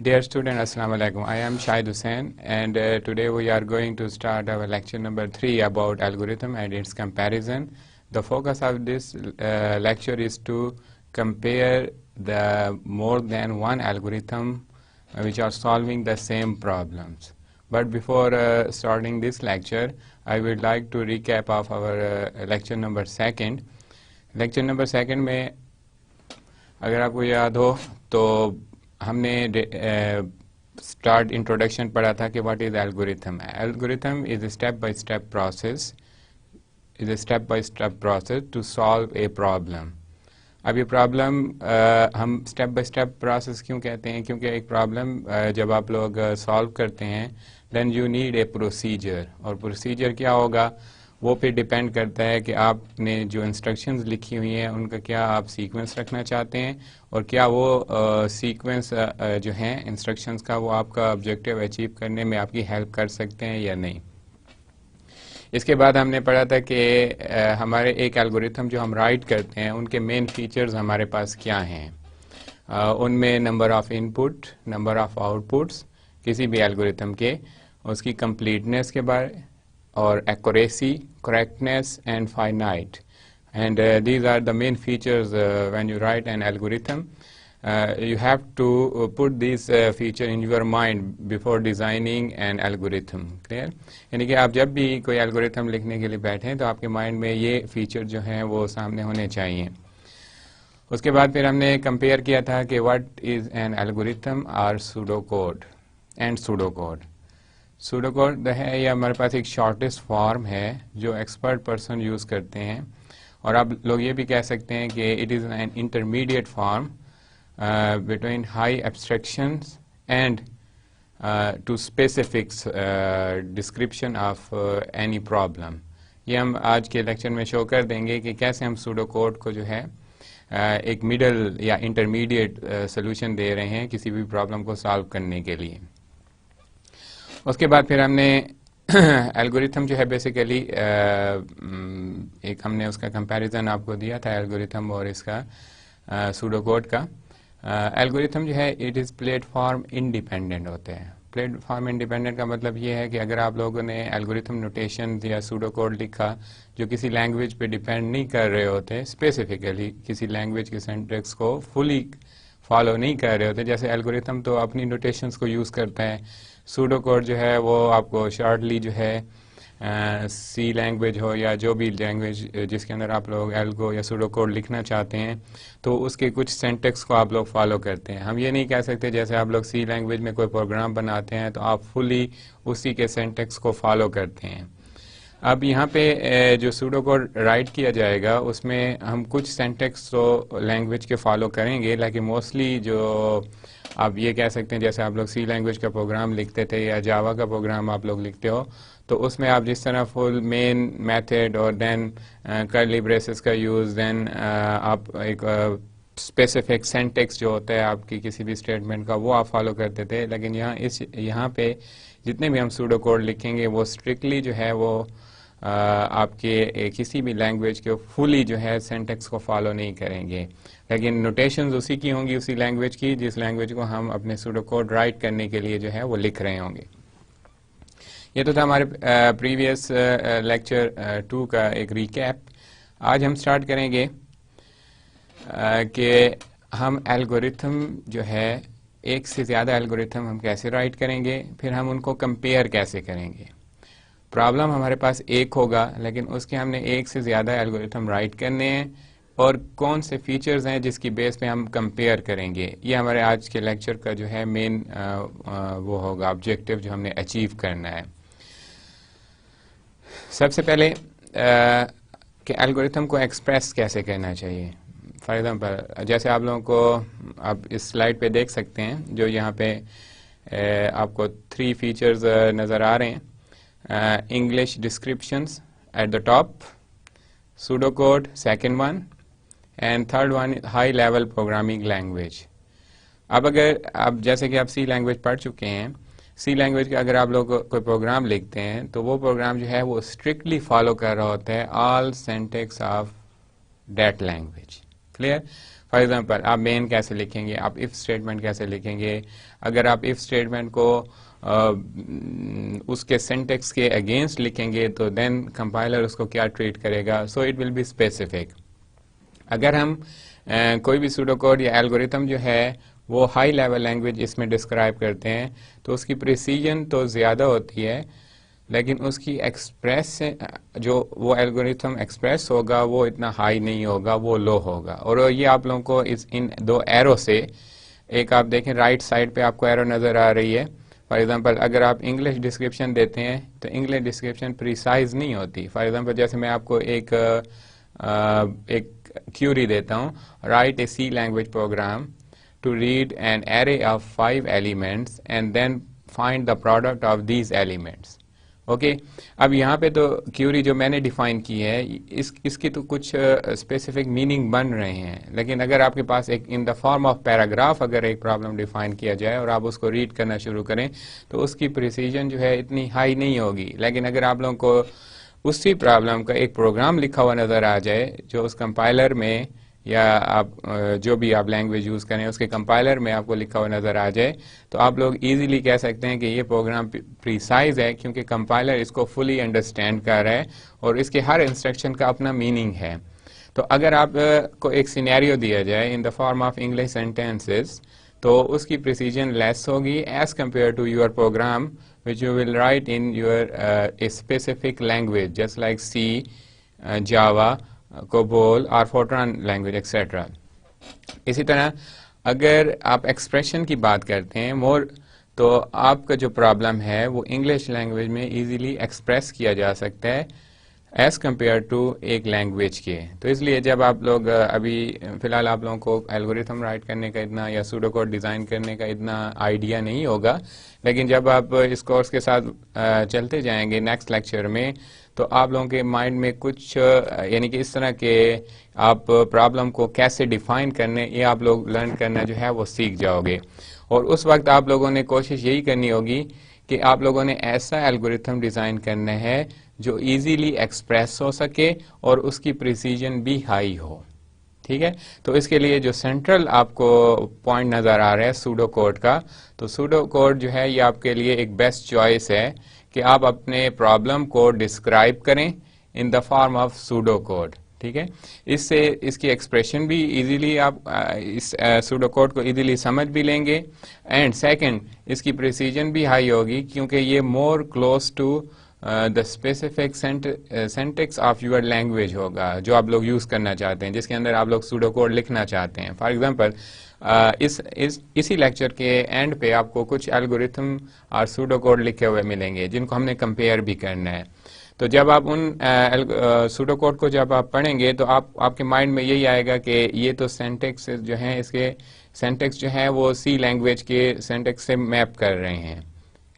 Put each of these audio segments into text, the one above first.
Dear student, Assalamu alaikum. I am Shahid Hussain and today we are going to start our lecture number 3 about algorithm and its comparison. The focus of this lecture is to compare the more than one algorithm which are solving the same problems. But before starting this lecture, I would like to recap of our lecture number 2. Lecture number 2 में अगर आपको याद हो तो हमने start introduction पढ़ा था कि what is algorithm. Algorithm is a step by step process to solve a problem. अब ये प्रॉब्लम हम स्टेप बाय स्टेप प्रोसेस क्यों कहते हैं? क्योंकि एक प्रॉब्लम जब आप लोग सॉल्व करते हैं then you need a procedure, और प्रोसीजर क्या होगा वो पे डिपेंड करता है कि आपने जो इंस्ट्रक्शंस लिखी हुई हैं उनका क्या आप सीक्वेंस रखना चाहते हैं और क्या वो सीक्वेंस जो हैं इंस्ट्रक्शंस का वो आपका ऑब्जेक्टिव अचीव करने में आपकी हेल्प कर सकते हैं या नहीं. इसके बाद हमने पढ़ा था कि हमारे एक एल्गोरिथम जो हम राइट करते हैं उनके मेन फीचर्स हमारे पास क्या हैं. उनमें number of input, number of outputs किसी भी एल्गोरिथम के, उसकी कंप्लीटनेस के बारे और accuracy, correctness and finite, and these are the main features when you write an algorithm. You have to put these feature in your mind before designing an algorithm. Clear? यानी कि आप जब भी कोई एल्गोरिथम लिखने के लिए बैठें तो आपके माइंड में ये फीचर जो हैं वो सामने होने चाहिए. उसके बाद फिर हमने कंपेयर किया था कि व्हाट इज एन एल्गोरिथम और pseudo code and pseudo code. Pseudo code है ये हमारे पास एक शॉर्टेस्ट फॉर्म है जो एक्सपर्ट पर्सन यूज़ करते हैं, और आप लोग ये भी कह सकते हैं कि it is an intermediate form between high abstractions and to specifics description of any problem. ये हम आज के लेक्चर में शो कर देंगे कि कैसे हम सूडो कोड को जो है एक मिडल या इंटरमीडिएट सोल्यूशन दे रहे हैं किसी भी प्रॉब्लम को सॉल्व करने के लिए. उसके बाद फिर हमने एल्गोरिथम जो है बेसिकली एक हमने उसका कंपैरिजन आपको दिया था एल्गोरिथम और इसका सूडो कोड का. एल्गोरिथम जो है इट इज़ प्लेटफॉर्म इंडिपेंडेंट होते हैं. प्लेटफॉर्म इंडिपेंडेंट का मतलब ये है कि अगर आप लोगों ने एल्गोरिथम नोटेशन या सूडो कोड लिखा जो किसी लैंग्वेज पे डिपेंड नहीं कर रहे होते, स्पेसिफिकली किसी लैंग्वेज के सिंटैक्स को फुली फॉलो नहीं कर रहे होते, जैसे एल्गोरिथम तो अपनी नोटेशंस को यूज़ करता है, सूडो कोड जो है वो आपको शॉर्टली जो है सी लैंग्वेज हो या जो भी लैंग्वेज जिसके अंदर आप लोग एल्गो या सूडो कोड लिखना चाहते हैं तो उसके कुछ सिंटैक्स को आप लोग फॉलो करते हैं. हम ये नहीं कह सकते जैसे आप लोग सी लैंग्वेज में कोई प्रोग्राम बनाते हैं तो आप फुली उसी के सिंटैक्स को फॉलो करते हैं. अब यहाँ पे जो सूडो कोड राइट किया जाएगा उसमें हम कुछ सिंटैक्स तो लैंग्वेज के फॉलो करेंगे, लेकिन मोस्टली जो आप ये कह सकते हैं जैसे आप लोग सी लैंग्वेज का प्रोग्राम लिखते थे या जावा का प्रोग्राम आप लोग लिखते हो तो उसमें आप जिस तरह फुल मेन मेथड और देन कर्ली ब्रेसेस का यूज़, देन आप एक स्पेसिफिक सिंटैक्स जो होता है आपकी किसी भी स्टेटमेंट का वो आप फॉलो करते थे. लेकिन यहाँ पे जितने भी हम सूडो कोड लिखेंगे वो स्ट्रिक्टली जो है वो आपके किसी भी लैंग्वेज के फुली जो है सिंटैक्स को फॉलो नहीं करेंगे, लेकिन नोटेशंस उसी की होंगी उसी लैंग्वेज की जिस लैंग्वेज को हम अपने सूडो कोड राइट करने के लिए जो है वो लिख रहे होंगे. ये तो था हमारे प्रीवियस लेक्चर 2 का एक रिकैप. आज हम स्टार्ट करेंगे कि हम एल्गोरिथम जो है एक से ज़्यादा एल्गोरिथम हम कैसे राइट करेंगे, फिर हम उनको कंपेयर कैसे करेंगे. प्रॉब्लम हमारे पास एक होगा लेकिन उसके हमने एक से ज़्यादा एल्गोरिथम राइट करने हैं और कौन से फीचर्स हैं जिसकी बेस पे हम कंपेयर करेंगे. ये हमारे आज के लेक्चर का जो है मेन वो होगा ऑब्जेक्टिव जो हमने अचीव करना है. सबसे पहले कि एल्गोरिथम को एक्सप्रेस कैसे करना चाहिए. फॉर एग्जांपल जैसे आप लोगों को आप इस स्लाइड पे देख सकते हैं जो यहाँ पे आपको 3 फीचर्स नज़र आ रहे हैं. English descriptions at the top, pseudocode second one, and third one is high level programming language. अब अगर आप जैसे कि आप सी लैंग्वेज पढ़ चुके हैं, सी लैंग्वेज का अगर आप लोग कोई प्रोग्राम लिखते हैं तो वो प्रोग्राम जो है वो स्ट्रिक्टली फॉलो कर रहा होता है all syntax of that language. Clear? For example आप मेन कैसे लिखेंगे, आप इफ स्टेटमेंट कैसे लिखेंगे, अगर आप इफ स्टेटमेंट को उसके सिंटैक्स के अगेंस्ट लिखेंगे तो देन कंपाइलर उसको क्या ट्रीट करेगा, so it will be specific. अगर हम कोई भी सूडोकोड या एल्गोरिथम जो है वो हाई लेवल लैंग्वेज इसमें डिस्क्राइब करते हैं तो उसकी प्रिसीजन तो ज़्यादा होती है, लेकिन उसकी एक्सप्रेस जो वो एल्गोरिथम एक्सप्रेस होगा वो इतना हाई नहीं होगा, वो लो होगा। और ये आप लोगों को इन दो एरो से, एक आप देखें राइट साइड पे आपको एरो नज़र आ रही है। फॉर एग्जांपल अगर आप इंग्लिश डिस्क्रिप्शन देते हैं तो इंग्लिश डिस्क्रिप्शन प्रिसाइज नहीं होती। फॉर एग्जांपल जैसे मैं आपको एक क्यूरी देता हूँ, write a C language program to read an array of 5 elements and then find the product of these elements। Okay अब यहाँ पे तो क्यूरी जो मैंने डिफाइन की है इसकी तो कुछ स्पेसिफिक मीनिंग बन रहे हैं, लेकिन अगर आपके पास एक इन द फॉर्म ऑफ पैराग्राफ अगर एक प्रॉब्लम डिफाइन किया जाए और आप उसको रीड करना शुरू करें तो उसकी प्रिसीजन जो है इतनी हाई नहीं होगी। लेकिन अगर आप लोगों को उसी प्रॉब्लम का एक प्रोग्राम लिखा हुआ नज़र आ जाए जो उस कंपाइलर में या आप जो भी आप लैंग्वेज यूज़ करें उसके कंपाइलर में आपको लिखा हुआ नज़र आ जाए तो आप लोग इजीली कह सकते हैं कि ये प्रोग्राम प्रीसाइज है, क्योंकि कंपाइलर इसको फुली अंडरस्टैंड कर रहा है और इसके हर इंस्ट्रक्शन का अपना मीनिंग है। तो अगर आप को एक सिनेरियो दिया जाए in the form of English sentences तो उसकी प्रिसीजन लेस होगी as compare to your program which you will write in your a specific language just like C, Java, COBOL और फोर्ट्रान लैंग्वेज एक्सेट्रा। इसी तरह अगर आप एक्सप्रेशन की बात करते हैं मोर, तो आपका जो प्रॉब्लम है वो इंग्लिश लैंग्वेज में इजीली एक्सप्रेस किया जा सकता है एज कम्पेयर टू एक लैंग्वेज के। तो इसलिए जब आप लोग अभी फ़िलहाल आप लोगों को एल्गोरिथम राइट करने का इतना या सूडोकोड डिज़ाइन करने का इतना आइडिया नहीं होगा, लेकिन जब आप इस कोर्स के साथ चलते जाएंगे नेक्स्ट लेक्चर में तो आप लोगों के माइंड में कुछ यानी कि इस तरह के आप प्रॉब्लम को कैसे डिफाइन करने ये आप लोग लर्न करना जो है वो सीख जाओगे। और उस वक्त आप लोगों ने कोशिश यही करनी होगी कि आप लोगों ने ऐसा एल्गोरिथम डिज़ाइन करना है जो इजीली एक्सप्रेस हो सके और उसकी प्रिसीजन भी हाई हो। ठीक है, तो इसके लिए जो सेंट्रल आपको पॉइंट नज़र आ रहा है सूडो कोड का, तो सूडो कोड जो है ये आपके लिए एक बेस्ट चॉइस है कि आप अपने प्रॉब्लम को डिस्क्राइब करें इन the form of pseudo code. ठीक है, इससे इसकी एक्सप्रेशन भी इजीली आप इस सूडो कोड को इजीली समझ भी लेंगे एंड सेकंड इसकी प्रिसीजन भी हाई होगी क्योंकि ये more close to the specific syntax of your language होगा जो आप लोग यूज़ करना चाहते हैं, जिसके अंदर आप लोग सूडो कोड लिखना चाहते हैं। फॉर एग्जांपल इसी लेक्चर के एंड पे आपको कुछ एल्गोरिथम और सूडो कोड लिखे हुए मिलेंगे जिनको हमने कंपेयर भी करना है। तो जब आप उन सूडो कोड को जब आप पढ़ेंगे तो आपके माइंड में यही आएगा कि ये तो सिंटैक्स जो हैं इसके सिंटैक्स जो है वो सी लैंग्वेज के सिंटैक्स से मैप कर रहे हैं।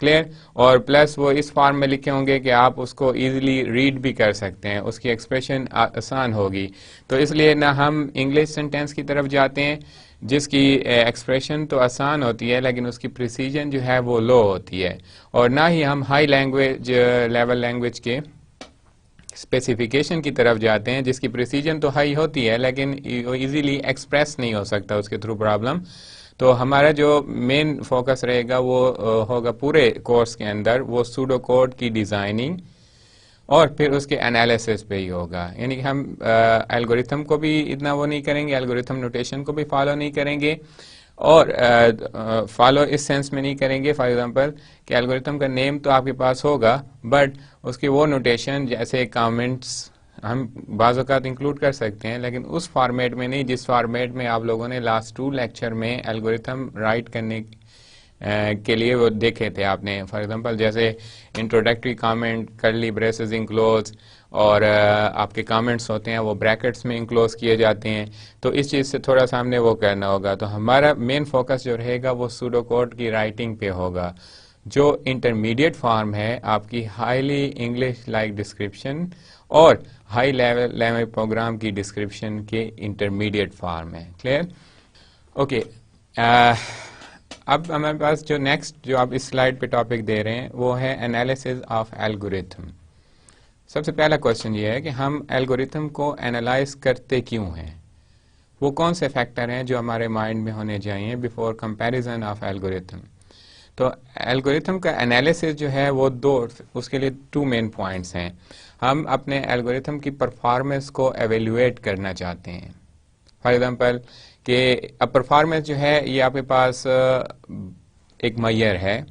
क्लियर, और प्लस वो इस फॉर्म में लिखे होंगे कि आप उसको इजीली रीड भी कर सकते हैं, उसकी एक्सप्रेशन आसान होगी। तो इसलिए ना हम इंग्लिश सेंटेंस की तरफ जाते हैं जिसकी एक्सप्रेशन तो आसान होती है लेकिन उसकी प्रिसीजन जो है वो लो होती है, और ना ही हम हाई लैंग्वेज लेवल लैंग्वेज के स्पेसिफिकेशन की तरफ जाते हैं जिसकी प्रिसीजन तो हाई होती है लेकिन इजीली एक्सप्रेस नहीं हो सकता उसके थ्रू प्रॉब्लम। तो हमारा जो मेन फोकस रहेगा वो होगा पूरे कोर्स के अंदर वो सूडो कोड की डिज़ाइनिंग और फिर उसके एनालिसिस पे ही होगा। यानी कि हम एल्गोरिथम को भी इतना वो नहीं करेंगे, एल्गोरिथम नोटेशन को भी फॉलो नहीं करेंगे, और फॉलो इस सेंस में नहीं करेंगे फॉर एग्जांपल कि एल्गोरिथम का नेम तो आपके पास होगा बट उसके वो नोटेशन जैसे कमेंट्स हम बाज़ औक़ात इंक्लूड कर सकते हैं लेकिन उस फॉर्मेट में नहीं जिस फॉर्मेट में आप लोगों ने लास्ट 2 लेक्चर में एल्गोरिथम राइट करने के लिए वो देखे थे आपने। फॉर एग्जांपल जैसे introductory comment, curly braces enclose, और आपके कमेंट्स होते हैं वो ब्रैकेट्स में इंक्लोज किए जाते हैं। तो इस चीज़ से थोड़ा सा हमने वो करना होगा। तो हमारा मेन फोकस जो रहेगा वो सूडो कोड की राइटिंग पे होगा जो इंटरमीडिएट फॉर्म है आपकी हाईली इंग्लिश लाइक डिस्क्रिप्शन और हाई लेवल लैंग्वेज प्रोग्राम की डिस्क्रिप्शन के इंटरमीडिएट फॉर्म है। Clear, okay. अब हमारे पास जो नेक्स्ट जो आप इस स्लाइड पे टॉपिक दे रहे हैं वो है एनालिसिस ऑफ एल्गोरिथम। सबसे पहला क्वेश्चन ये है कि हम एल्गोरिथम को एनालाइज करते क्यों हैं। वो कौन से फैक्टर हैं जो हमारे माइंड में होने चाहिए बिफोर कंपैरिजन ऑफ एल्गोरिथम। तो एल्गोरिथम का एनालिसिस जो है वो उसके लिए 2 मेन पॉइंट्स हैं। हम अपने एल्गोरिथम की परफॉर्मेंस को एवेल्युएट करना चाहते हैं। फॉर एग्जांपल कि अब परफॉर्मेंस जो है ये आपके पास एक मैयर है,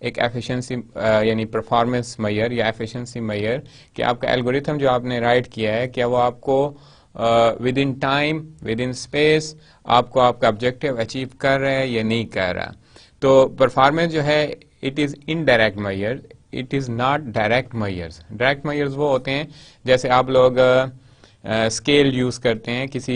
एक एफिशिएंसी यानी परफॉर्मेंस मैयर या एफिशिएंसी मैयर, कि आपका एल्गोरिथम जो आपने राइट किया है क्या वो आपको with in time, with in space आपको आपका ऑब्जेक्टिव अचीव कर रहा है या नहीं कर रहा। तो परफॉर्मेंस जो है it is indirect measure, it is not direct measures. Direct measures वो होते हैं जैसे आप लोग स्केल यूज़ करते हैं किसी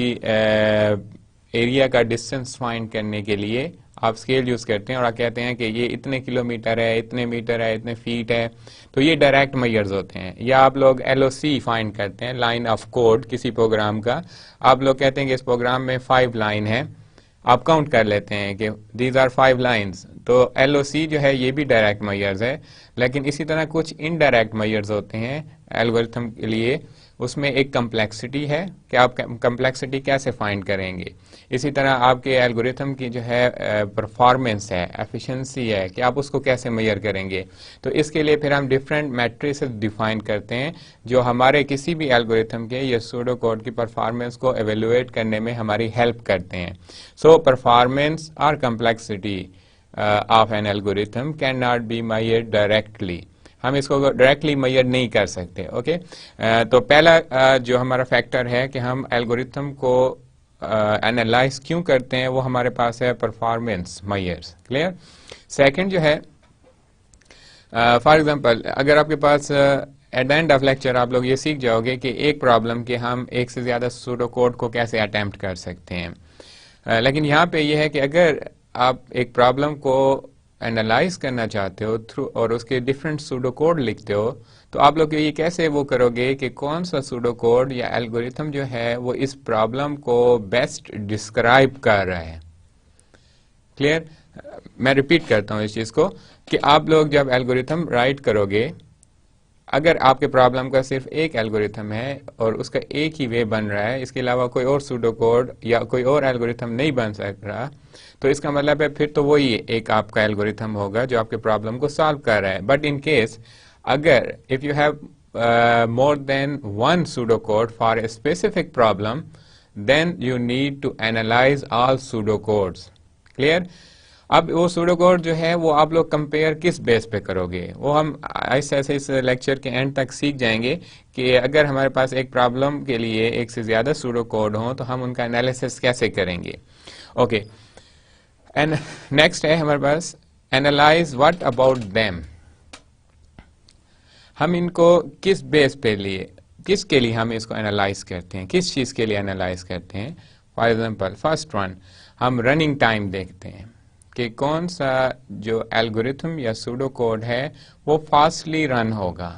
एरिया का डिस्टेंस फाइंड करने के लिए, आप स्केल यूज़ करते हैं और आप कहते हैं कि ये इतने किलोमीटर है, इतने मीटर है, इतने फीट है, तो ये डायरेक्ट मैयर्स होते हैं। या आप लोग LOC फाइंड करते हैं, लाइन ऑफ कोड किसी प्रोग्राम का, आप लोग कहते हैं कि इस प्रोग्राम में 5 लाइन है, आप काउंट कर लेते हैं कि दीज आर 5 लाइन्स, तो LOC जो है ये भी डायरेक्ट मैयर्स है। लेकिन इसी तरह कुछ इनडायरेक्ट मैयर्स होते हैं एल्गोरिथम के लिए, उसमें एक कम्प्लेक्सिटी है कि आप कम्प्लेक्सिटी कैसे फाइंड करेंगे। इसी तरह आपके एल्गोरिथम की जो है परफॉर्मेंस है, एफिशिएंसी है, कि आप उसको कैसे मेजर करेंगे। तो इसके लिए फिर हम डिफरेंट मैट्रिसेस डिफाइन करते हैं जो हमारे किसी भी एल्गोरिथम के या सूडो कोड की परफॉर्मेंस को एवेलुएट करने में हमारी हेल्प करते हैं। सो परफॉर्मेंस और complexity of an algorithm can not be measured directly, हम इसको डायरेक्टली मेजर नहीं कर सकते। ओके तो पहला जो हमारा फैक्टर है कि हम एल्गोरिथम को एनालाइज क्यों करते हैं, वो हमारे पास है परफॉर्मेंस मेजर्स। क्लियर। सेकंड जो है फॉर एग्जांपल अगर आपके पास at the end of lecture आप लोग ये सीख जाओगे कि एक प्रॉब्लम के हम एक से ज़्यादा सूडो कोड को कैसे अटेम्प्ट कर सकते हैं। लेकिन यहाँ पे ये है कि अगर आप एक प्रॉब्लम को एनालाइज करना चाहते हो थ्रू और उसके डिफरेंट सूडो कोड लिखते हो, तो आप लोग ये कैसे वो करोगे कि कौन सा सूडो कोड या एल्गोरिथम जो है वो इस प्रॉब्लम को बेस्ट डिस्क्राइब कर रहा है। क्लियर। मैं रिपीट करता हूँ इस चीज़ को कि आप लोग जब एल्गोरिथम राइट करोगे, अगर आपके प्रॉब्लम का सिर्फ एक एल्गोरिथम है और उसका एक ही वे बन रहा है, इसके अलावा कोई और सूडो कोड या कोई और एल्गोरिथम नहीं बन सक रहा, तो इसका मतलब है फिर तो वही एक आपका एल्गोरिथम होगा जो आपके प्रॉब्लम को सॉल्व कर रहा है। बट इन केस अगर if you have more than one pseudo code for a specific problem, then you need to analyse all pseudo codes. Clear. अब वो सूडो कोड जो है वो आप लोग कंपेयर किस बेस पे करोगे, वो हम ऐसे ऐसे इस लेक्चर के एंड तक सीख जाएंगे कि अगर हमारे पास एक प्रॉब्लम के लिए एक से ज़्यादा सूडो कोड हो तो हम उनका एनालिसिस कैसे करेंगे। ओके एंड नेक्स्ट है हमारे पास एनालाइज व्हाट अबाउट देम। हम इनको किस बेस पे लिए, किसके लिए हम इसको एनालाइज करते हैं, किस चीज़ के लिए एनालाइज करते हैं। फॉर एग्जांपल फर्स्ट वन, हम रनिंग टाइम देखते हैं कि कौन सा जो एल्गोरिथम या सूडो कोड है वो फास्टली रन होगा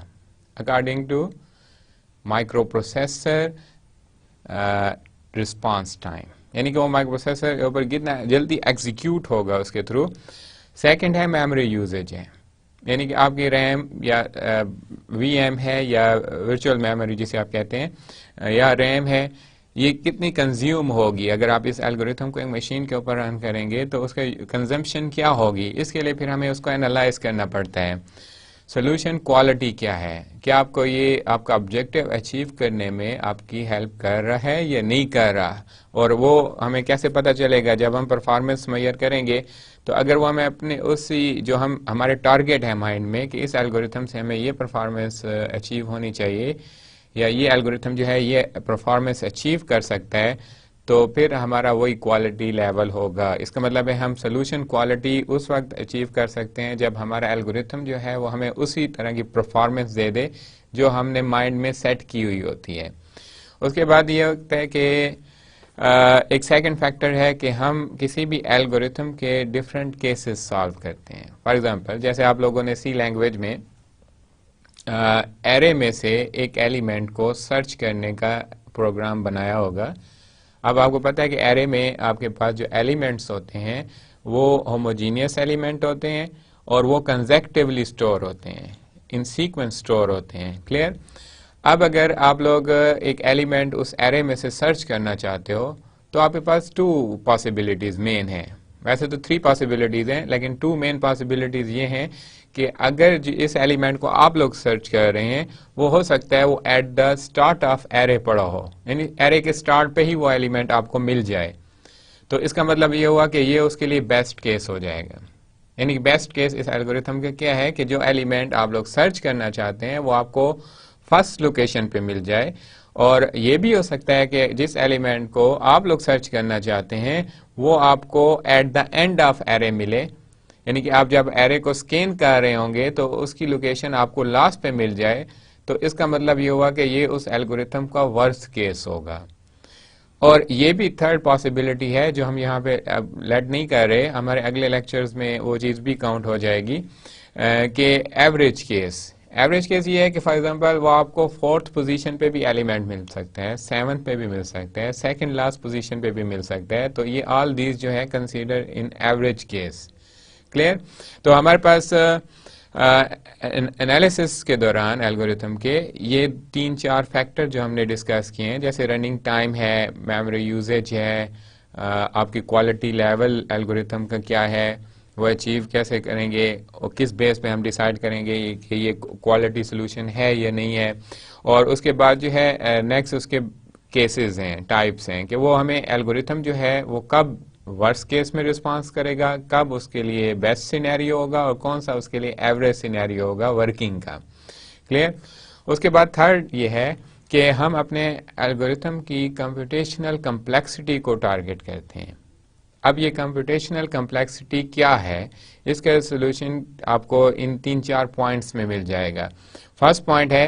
according to microprocessor response time, यानी कि वो माइक्रो प्रोसेसर के ऊपर कितना जल्दी एग्जीक्यूट होगा उसके थ्रू। सेकंड है मेमोरी यूजेज है, यानी कि आपकी रैम या VM है या वर्चुअल मेमोरी जिसे आप कहते हैं या रैम है, ये कितनी कंज्यूम होगी। अगर आप इस एल्गोरिथम को एक मशीन के ऊपर रन करेंगे तो उसका कंजम्पशन क्या होगी, इसके लिए फिर हमें उसको एनालाइज करना पड़ता है। सोल्यूशन क्वालिटी क्या है, क्या आपको ये आपका ऑब्जेक्टिव अचीव करने में आपकी हेल्प कर रहा है या नहीं कर रहा, और वो हमें कैसे पता चलेगा जब हम परफॉर्मेंस मेजर करेंगे। तो अगर वो हमें अपने उसी जो हम हमारे टारगेट है माइंड में कि इस एल्गोरिथम से हमें ये परफॉर्मेंस अचीव होनी चाहिए या ये एल्गोरिथम जो है ये परफॉर्मेंस अचीव कर सकता है, तो फिर हमारा वही क्वालिटी लेवल होगा। इसका मतलब है हम सोल्यूशन क्वालिटी उस वक्त अचीव कर सकते हैं जब हमारा एल्गोरिथम जो है वो हमें उसी तरह की परफॉर्मेंस दे दे जो हमने माइंड में सेट की हुई होती है। उसके बाद ये होता है कि एक सेकंड फैक्टर है कि हम किसी भी एल्गोरिथम के डिफरेंट केसेस सॉल्व करते हैं। फॉर एग्जांपल जैसे आप लोगों ने सी लैंग्वेज में एरे में से एक एलिमेंट को सर्च करने का प्रोग्राम बनाया होगा। अब आपको पता है कि एरे में आपके पास जो एलिमेंट्स होते हैं वो होमोजीनियस एलिमेंट होते हैं और वो कंसेक्टिवली स्टोर होते हैं, इन सीक्वेंस स्टोर होते हैं। क्लियर। अब अगर आप लोग एक एलिमेंट उस एरे में से सर्च करना चाहते हो तो आपके पास 2 पॉसिबिलिटीज मेन है। वैसे तो 3 पॉसिबिलिटीज हैं, लेकिन 2 मेन पॉसिबिलिटीज ये हैं कि अगर इस एलिमेंट को आप लोग सर्च कर रहे हैं, वो हो सकता है वो at the start of array पड़ा हो, यानी एरे के स्टार्ट पे ही वो एलिमेंट आपको मिल जाए। तो इसका मतलब ये हुआ कि ये उसके लिए बेस्ट केस हो जाएगा। यानी कि बेस्ट केस इस एल्गोरिथम का क्या है कि जो एलिमेंट आप लोग सर्च करना चाहते हैं वो आपको फर्स्ट लोकेशन पे मिल जाए। और ये भी हो सकता है कि जिस एलिमेंट को आप लोग सर्च करना चाहते हैं वो आपको eight the end of array मिले, यानी कि आप जब एरे को स्कैन कर रहे होंगे तो उसकी लोकेशन आपको लास्ट पे मिल जाए। तो इसका मतलब ये हुआ कि ये उस एल्गोरिथम का वर्स्ट केस होगा। और ये भी थर्ड पॉसिबिलिटी है जो हम यहाँ पे लेट नहीं कर रहे, हमारे अगले लेक्चर्स में वो चीज़ भी काउंट हो जाएगी कि एवरेज केस। एवरेज केस ये है कि फॉर एग्जांपल वो आपको 4th पोजीशन पे भी एलिमेंट मिल सकते हैं, 7th पे भी मिल सकते हैं, सेकंड लास्ट पोजीशन पे भी मिल सकता है। तो ये ऑल दीज जो है कंसीडर इन एवरेज केस। क्लियर? तो हमारे पास एनालिसिस के दौरान एल्गोरिथम के ये 3-4 फैक्टर जो हमने डिस्कस किए हैं, जैसे रनिंग टाइम है, मेमोरी यूजेज है, आपकी क्वालिटी लेवल एल्गोरिथम का क्या है, वो अचीव कैसे करेंगे और किस बेस पे हम डिसाइड करेंगे कि ये क्वालिटी सोल्यूशन है या नहीं है। और उसके बाद जो है नेक्स्ट उसके केसेस हैं, टाइप्स हैं कि वो हमें एल्गोरिथम जो है वो कब वर्स्ट केस में रिस्पांस करेगा, कब उसके लिए बेस्ट सिनेरियो होगा और कौन सा उसके लिए एवरेज सिनेरियो होगा वर्किंग का। क्लियर? उसके बाद थर्ड ये है कि हम अपने एल्गोरिथम की कंप्यूटेशनल कम्प्लेक्सिटी को टारगेट करते हैं। अब ये कंप्यूटेशनल कम्प्लेक्सिटी क्या है, इसका सोल्यूशन आपको इन 3-4 पॉइंट्स में मिल जाएगा। फर्स्ट पॉइंट है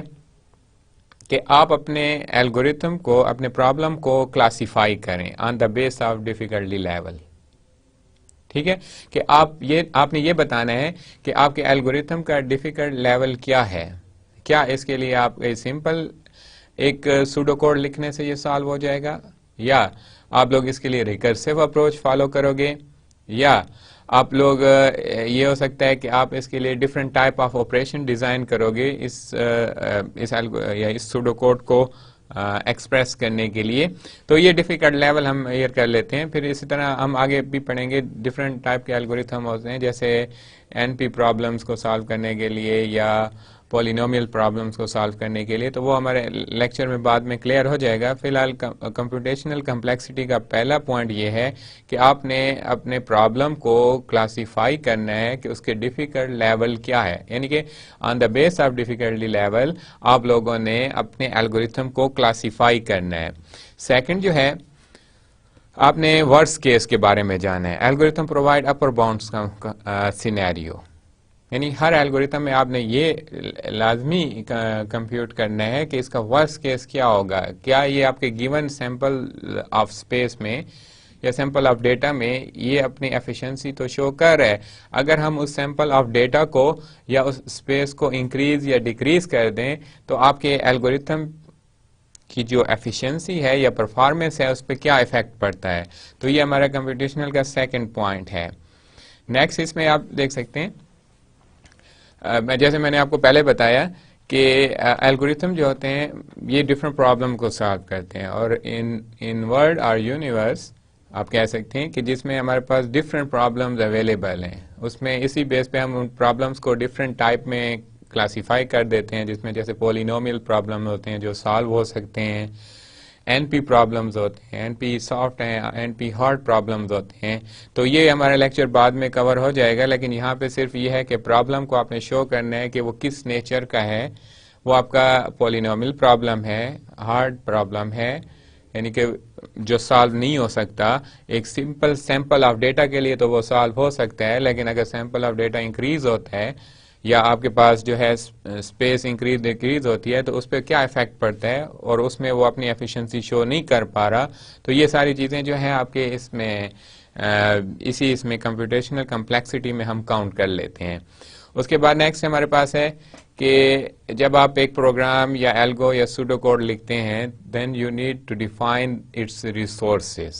कि आप अपने एल्गोरिथम को, अपने प्रॉब्लम को क्लासिफाई करें on the base of difficulty level. ठीक है कि आपने ये बताना है कि आपके एल्गोरिथम का डिफिकल्ट लेवल क्या है। क्या इसके लिए आप सिंपल एक सूडो कोड लिखने से ये सॉल्व हो जाएगा, या आप लोग इसके लिए रिकर्सिव अप्रोच फॉलो करोगे, या आप लोग ये हो सकता है कि आप इसके लिए different type of operation design करोगे इस सूडो कोड को एक्सप्रेस करने के लिए। तो ये डिफिकल्ट लेवल हम क्लियर कर लेते हैं। फिर इसी तरह हम आगे भी पढ़ेंगे, डिफरेंट टाइप के एल्गोरिथम होते हैं, जैसे एनपी प्रॉब्लम्स को सॉल्व करने के लिए या पॉलिनोमियल प्रॉब्लम्स को सॉल्व करने के लिए। तो वो हमारे लेक्चर में बाद में क्लियर हो जाएगा। फिलहाल कंप्यूटेशनल कम्प्लेक्सिटी का पहला पॉइंट ये है कि आपने अपने प्रॉब्लम को क्लासिफाई करना है कि उसके डिफिकल्ट लेवल क्या है, यानी कि on the base of difficulty level आप लोगों ने अपने एल्गोरिथम को क्लासिफाई करना है। सेकंड जो है, आपने वर्स्ट केस के बारे में जाना है। एल्गोरिथम प्रोवाइड अपर बाउंड्स का सिनेरियो, यानी हर एल्गोरिथम में आपने ये लाजमी कंप्यूट करना है कि इसका वर्स्ट केस क्या होगा। क्या ये आपके गिवन सैंपल ऑफ स्पेस में या सैंपल ऑफ डेटा में ये अपनी एफिशिएंसी तो शो कर रहा है। अगर हम उस सैंपल ऑफ डेटा को या उस स्पेस को इंक्रीज या डिक्रीज कर दें तो आपके एल्गोरिथम की जो एफिशिएंसी है या परफॉर्मेंस है उस पर क्या इफेक्ट पड़ता है। तो ये हमारा कंप्यूटेशनल का सेकंड पॉइंट है। नेक्स्ट इसमें आप देख सकते हैं, जैसे मैंने आपको पहले बताया कि एल्गोरिथम जो होते हैं ये डिफरेंट प्रॉब्लम को सॉल्व करते हैं, और इन वर्ल्ड और यूनिवर्स आप कह सकते हैं कि जिसमें हमारे पास डिफरेंट प्रॉब्लम्स अवेलेबल हैं, उसमें इसी बेस पे हम उन प्रॉब्लम्स को डिफरेंट टाइप में क्लासिफाई कर देते हैं, जिसमें जैसे पॉलिनोमियल प्रॉब्लम होते हैं जो सॉल्व हो सकते हैं, एनपी प्रॉब्लम्स होते हैं, एनपी सॉफ्ट हैं, एनपी हार्ड प्रॉब्लम्स होते हैं। तो ये हमारा लेक्चर बाद में कवर हो जाएगा, लेकिन यहाँ पे सिर्फ ये है कि प्रॉब्लम को आपने शो करना है कि वो किस नेचर का है। वो आपका पॉलिनोमियल प्रॉब्लम है, हार्ड प्रॉब्लम है, यानी कि जो सॉल्व नहीं हो सकता। एक सिंपल सैंपल ऑफ डेटा के लिए तो वो सॉल्व हो सकता है, लेकिन अगर सैंपल ऑफ डेटा इंक्रीज होता है या आपके पास जो है स्पेस इंक्रीज डिक्रीज होती है तो उस पर क्या इफेक्ट पड़ता है और उसमें वो अपनी एफिशिएंसी शो नहीं कर पा रहा। तो ये सारी चीज़ें जो हैं आपके इसमें कंप्यूटेशनल कम्प्लेक्सिटी में हम काउंट कर लेते हैं। उसके बाद नेक्स्ट हमारे पास है कि जब आप एक प्रोग्राम या एल्गो या सूडो कोड लिखते हैं then you need to define its resources.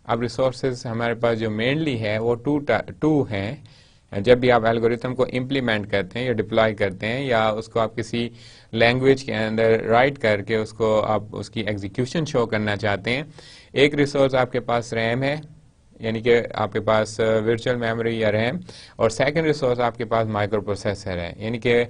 अब रिसोर्सेज हमारे पास जो मेनली है वो टू हैं, जब भी आप एल्गोरिथम को इम्प्लीमेंट करते हैं या डिप्लॉय करते हैं या उसको आप किसी लैंग्वेज के अंदर राइट करके उसको आप उसकी एग्जीक्यूशन शो करना चाहते हैं, एक रिसोर्स आपके पास रैम है, यानी कि आपके पास वर्चुअल मेमोरी या रैम, और सेकंड रिसोर्स आपके पास माइक्रो प्रोसेसर है, यानी कि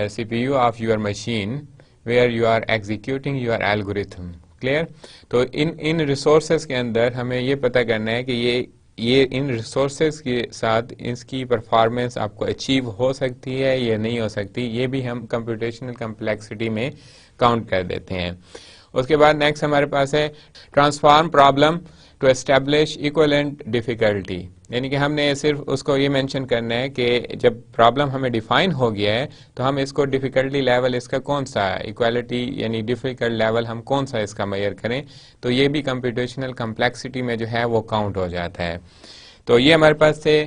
CPU of your machine where you are executing your algorithm. Clear? तो इन रिसोर्सेज के अंदर हमें ये पता करना है कि ये इन रिसोर्सेज के साथ इसकी परफॉर्मेंस आपको अचीव हो सकती है या नहीं हो सकती, ये भी हम कंप्यूटेशनल कम्प्लेक्सिटी में काउंट कर देते हैं। उसके बाद नेक्स्ट हमारे पास है transform problem to establish equivalent difficulty, यानी कि हमने सिर्फ उसको ये मेंशन करना है कि जब प्रॉब्लम हमें डिफाइन हो गया है तो हम इसको डिफिकल्टी लेवल इसका कौन सा है, इक्वालिटी यानी डिफिकल्ट लेवल हम कौन सा इसका मेजर करें, तो ये भी कंप्यूटेशनल कम्प्लेक्सिटी में जो है वो काउंट हो जाता है। तो ये हमारे पास थे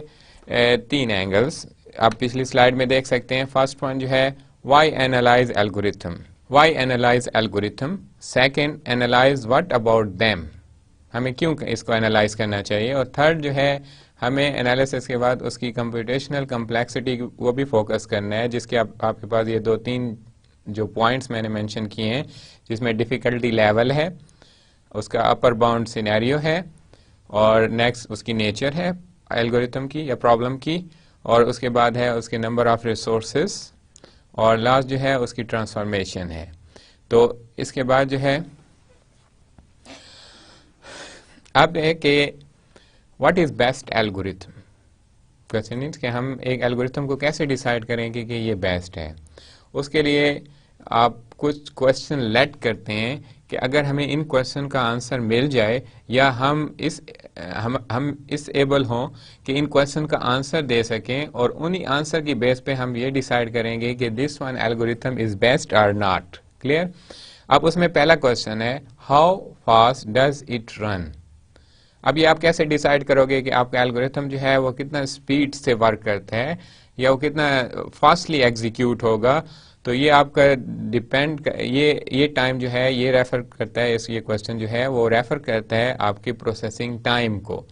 3 एंगल्स, आप पिछली स्लाइड में देख सकते हैं। फर्स्ट पॉइंट जो है why analyze algorithm, why analyze algorithm. Second, analyze what about them, हमें क्यों इसको एनालाइज करना चाहिए। और थर्ड जो है हमें एनालिसिस के बाद उसकी कंप्यूटेशनल कम्प्लेक्सिटी वो भी फोकस करना है, जिसके आपके पास ये 2-3 जो पॉइंट्स मैंने मेंशन किए हैं, जिसमें डिफ़िकल्टी लेवल है, उसका अपर बाउंड सिनेरियो है, और नेक्स्ट उसकी नेचर है एल्गोरिथम की या प्रॉब्लम की, और उसके बाद है उसके नंबर ऑफ रिसोर्सेज, और लास्ट जो है उसकी ट्रांसफॉर्मेशन है। तो इसके बाद जो है अब है कि what is best algorithm. Question is कि हम एक एल्गोरिथम को कैसे डिसाइड करेंगे कि ये बेस्ट है। उसके लिए आप कुछ क्वेश्चन लेट करते हैं कि अगर हमें इन क्वेश्चन का आंसर मिल जाए या हम इस एबल हों कि इन क्वेश्चन का आंसर दे सकें, और उन्हीं आंसर की बेस पे हम ये डिसाइड करेंगे कि this one algorithm is best और नॉट। क्लियर? अब उसमें पहला क्वेश्चन है how fast does it run. अब ये आप कैसे डिसाइड करोगे कि आपका एल्गोरिथम जो है वो कितना स्पीड से वर्क करता है या वो कितना फास्टली एग्जीक्यूट होगा। तो ये आपका डिपेंड, ये टाइम जो है ये रेफर करता है, ये क्वेश्चन जो है वो रेफर करता है आपकी प्रोसेसिंग टाइम को।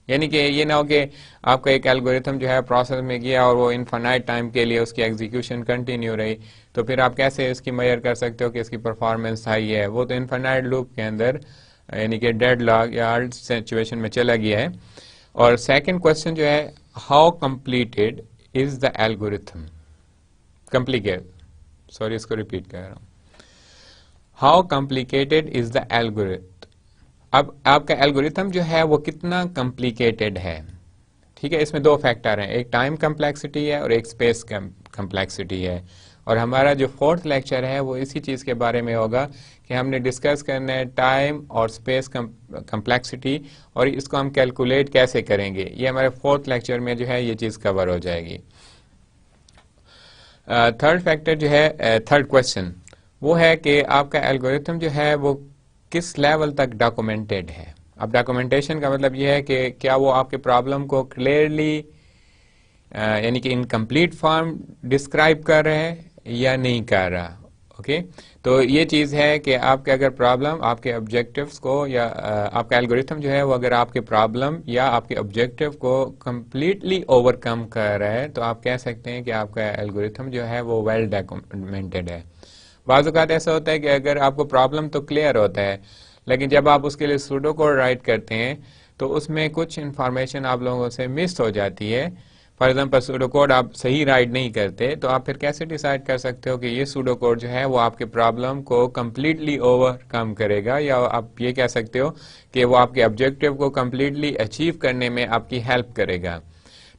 यानी कि ये ना हो कि आपका एक एल्गोरिथम जो है प्रोसेस में गया और वो इनफाइनाइट टाइम के लिए उसकी एग्जीक्यूशन कंटिन्यू रही, तो फिर आप कैसे इसकी मेजर कर सकते हो कि इसकी परफॉर्मेंस हाई है। वो तो इनफाइनाइट लूप के अंदर यानी कि डेडलॉक या हार्ड सिचुएशन में चला गया है। और सेकंड क्वेश्चन जो है how completed is the algorithm. Complicated, sorry इसको रिपीट कर रहा हूं, how complicated is the algorithm. अब आपका एल्गोरिथम जो है वो कितना कॉम्प्लिकेटेड है। ठीक है, इसमें 2 फैक्टर हैं, एक टाइम कम्प्लेक्सिटी है और एक स्पेस कम्प्लेक्सिटी है। और हमारा जो 4th लेक्चर है वो इसी चीज़ के बारे में होगा कि हमने डिस्कस करना है टाइम और स्पेस कम्प्लेक्सिटी, और इसको हम कैलकुलेट कैसे करेंगे। ये हमारे 4th लेक्चर में जो है ये चीज़ कवर हो जाएगी। थर्ड फैक्टर जो है, थर्ड क्वेश्चन वो है कि आपका एल्गोरिथम जो है वो किस लेवल तक डॉक्यूमेंटेड है। अब डॉक्यूमेंटेशन का मतलब ये है कि क्या वो आपके प्रॉब्लम को क्लियरली यानी कि इन कंप्लीट फॉर्म डिस्क्राइब कर रहे हैं या नहीं कर रहा। ओके, तो ये चीज़ है कि आपके अगर प्रॉब्लम आपके ऑब्जेक्टिव्स को या आपका एल्गोरिथम जो है वो अगर आपके प्रॉब्लम या आपके ऑब्जेक्टिव को कंप्लीटली ओवरकम कर रहा है तो आप कह सकते हैं कि आपका एल्गोरिथम जो है वो वेल डॉक्यूमेंटेड है। बाज़ औक़ात ऐसा होता है कि अगर आपको प्रॉब्लम तो क्लियर होता है, लेकिन जब आप उसके लिए सूडो कोड राइट करते हैं तो उसमें कुछ इंफॉर्मेशन आप लोगों से मिस हो जाती है। फॉर एग्जाम्पल सूडो कोड आप सही राइट नहीं करते, तो आप फिर कैसे डिसाइड कर सकते हो कि ये सूडो कोड जो है वो आपके प्रॉब्लम को कम्प्लीटली ओवरकम करेगा, या आप ये कह सकते हो कि वो आपके ऑब्जेक्टिव को कम्प्लीटली अचीव करने में आपकी हेल्प करेगा।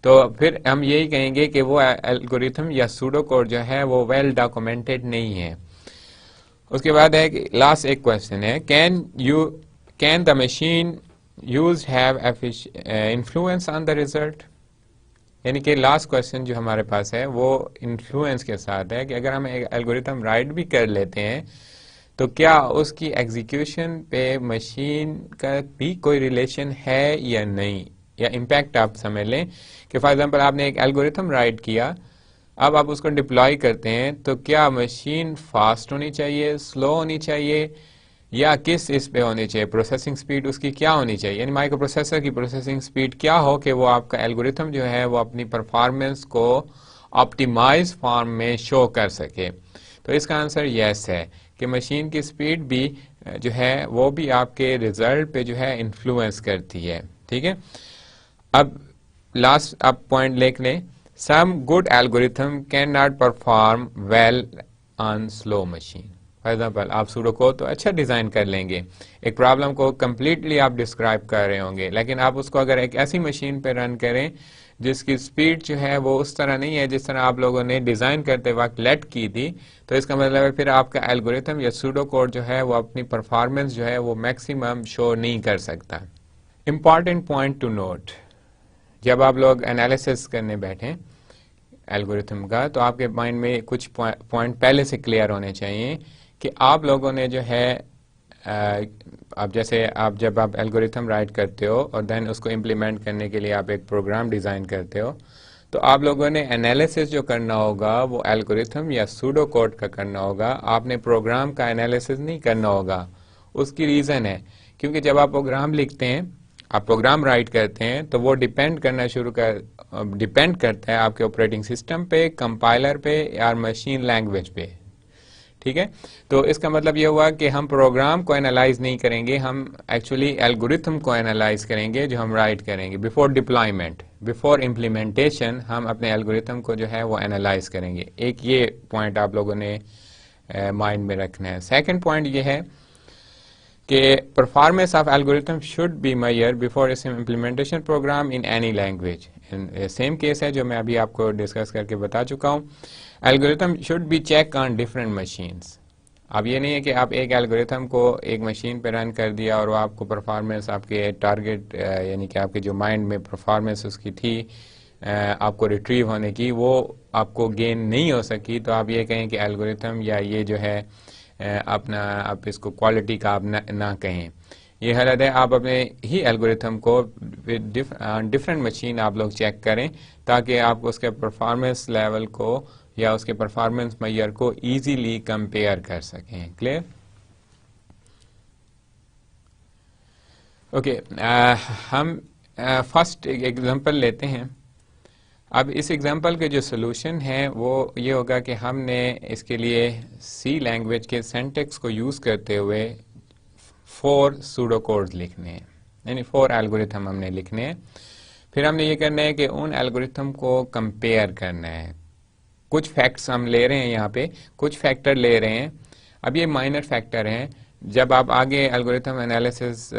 तो फिर हम यही कहेंगे कि वो एल्गोरिथम या सूडो कोड जो है वो वेल डॉक्यूमेंटेड नहीं है। उसके बाद है कि लास्ट एक क्वेश्चन है can the machine used have influence on the result. यानी कि लास्ट क्वेश्चन जो हमारे पास है वो इन्फ्लुएंस के साथ है कि अगर हम एक एल्गोरिथम राइट भी कर लेते हैं तो क्या उसकी एग्जीक्यूशन पे मशीन का भी कोई रिलेशन है या नहीं, या इम्पैक्ट आप समझ लें कि फॉर एग्जांपल आपने एक एल्गोरिथम राइट किया, अब आप उसको डिप्लॉय करते हैं तो क्या मशीन फास्ट होनी चाहिए, स्लो होनी चाहिए, या किस इस पे होनी चाहिए, प्रोसेसिंग स्पीड उसकी क्या होनी चाहिए, यानी माइक्रो प्रोसेसर की प्रोसेसिंग स्पीड क्या हो कि वो आपका एल्गोरिथम जो है वो अपनी परफॉर्मेंस को ऑप्टिमाइज फॉर्म में शो कर सके। तो इसका आंसर यस है कि मशीन की स्पीड भी जो है वो भी आपके रिजल्ट पे जो है इन्फ्लुएंस करती है। ठीक है, अब लास्ट आप पॉइंट लिख लें, some good algorithm can not perform well on slow machine. For example आप सूडो कोड तो अच्छा डिजाइन कर लेंगे, एक प्रॉब्लम को कंप्लीटली आप डिस्क्राइब कर रहे होंगे, लेकिन आप उसको अगर एक ऐसी मशीन पे रन करें जिसकी स्पीड जो है वो उस तरह नहीं है जिस तरह आप लोगों ने डिजाइन करते वक्त लेट की थी, तो इसका मतलब है फिर आपका एल्गोरिथम या सूडो कोड जो है वो अपनी परफॉर्मेंस जो है वो मैक्सिमम शो नहीं कर सकता। इंपॉर्टेंट पॉइंट टू नोट, जब आप लोग एनालिसिस करने बैठे एल्गोरिथम का तो आपके माइंड में कुछ पॉइंट पहले से क्लियर होने चाहिए कि आप लोगों ने जो है अब जैसे आप जब आप एल्गोरिथम राइट करते हो और देन उसको इम्प्लीमेंट करने के लिए आप एक प्रोग्राम डिज़ाइन करते हो, तो आप लोगों ने एनालिसिस जो करना होगा वो एल्गोरिथम या सूडो कोड का करना होगा, आपने प्रोग्राम का एनालिसिस नहीं करना होगा। उसकी रीज़न है क्योंकि जब आप प्रोग्राम लिखते हैं, आप प्रोग्राम राइट करते हैं, तो वो डिपेंड करता है आपके ऑपरेटिंग सिस्टम पे, कंपाइलर पे या मशीन लैंग्वेज पे। ठीक है, तो इसका मतलब ये हुआ कि हम प्रोग्राम को एनालाइज नहीं करेंगे, हम एक्चुअली एल्गोरिथम को एनालाइज करेंगे जो हम राइट करेंगे। बिफोर डिप्लॉयमेंट, बिफोर इम्प्लीमेंटेशन हम अपने एल्गोरिथम को जो है वो एनालाइज करेंगे। एक ये पॉइंट आप लोगों ने माइंड में रखना है। सेकंड पॉइंट ये है कि performance of algorithm should be measured before its implementation program in any language. Same case है जो मैं अभी आपको डिस्कस करके बता चुका हूँ। Algorithm should be check on different machines. अब ये नहीं है कि आप एक एल्गोरिथम को एक मशीन पे रन कर दिया और वो आपको परफॉर्मेंस आपके टारगेट यानी कि आपके जो माइंड में परफॉर्मेंस उसकी थी आपको रिट्रीव होने की, वो आपको गेन नहीं हो सकी, तो आप ये कहें कि एल्गोरिथम या ये जो है अपना आप इसको क्वालिटी का आप ना कहें, ये गलत है। आप अपने ही एल्गोरिथम को डिफरेंट मशीन आप लोग चेक करें ताकि आप उसके परफॉर्मेंस लेवल को या उसके परफॉर्मेंस मेजर को इजीली कंपेयर कर सकें। क्लियर? ओके, हम फर्स्ट एक एग्जांपल लेते हैं। अब इस एग्जांपल के जो सोल्यूशन है वो ये होगा कि हमने इसके लिए सी लैंग्वेज के सिंटैक्स को यूज़ करते हुए 4 सूडो कोड्स लिखने हैं, यानी 4 एल्गोरिथम हमने लिखने हैं। फिर हमने ये करना है कि उन एल्गोरिथम को कंपेयर करना है। कुछ फैक्ट्स हम ले रहे हैं, यहाँ पे कुछ फैक्टर ले रहे हैं। अब ये माइनर फैक्टर हैं, जब आप आगे एल्गोरिथम एनालिसिस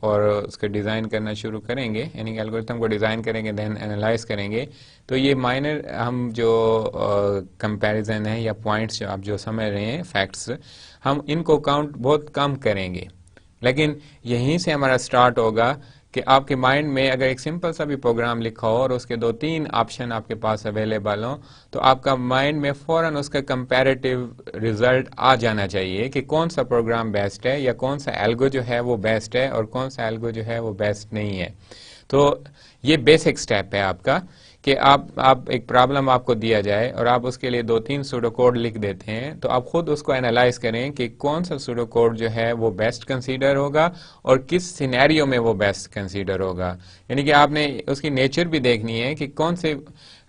और उसके डिज़ाइन करना शुरू करेंगे, यानी एल्गोरिथम को डिज़ाइन करेंगे देन एनालाइज करेंगे, तो ये माइनर हम जो कंपैरिजन है या पॉइंट्स जो आप जो समझ रहे हैं फैक्ट्स, हम इनको काउंट बहुत कम करेंगे। लेकिन यहीं से हमारा स्टार्ट होगा कि आपके माइंड में अगर एक सिंपल सा भी प्रोग्राम लिखा हो और उसके 2-3 ऑप्शन आपके पास अवेलेबल हो, तो आपका माइंड में फौरन उसका कंपैरेटिव रिजल्ट आ जाना चाहिए कि कौन सा प्रोग्राम बेस्ट है या कौन सा एल्गो जो है वो बेस्ट है और कौन सा एल्गो जो है वो बेस्ट नहीं है। तो ये बेसिक स्टेप है आपका कि आप एक प्रॉब्लम आपको दिया जाए और आप उसके लिए 2-3 सूडो कोड लिख देते हैं, तो आप खुद उसको एनालाइज करें कि कौन सा सूडो कोड जो है वो बेस्ट कंसीडर होगा और किस सिनेरियो में वो बेस्ट कंसीडर होगा। यानी कि आपने उसकी नेचर भी देखनी है कि कौन से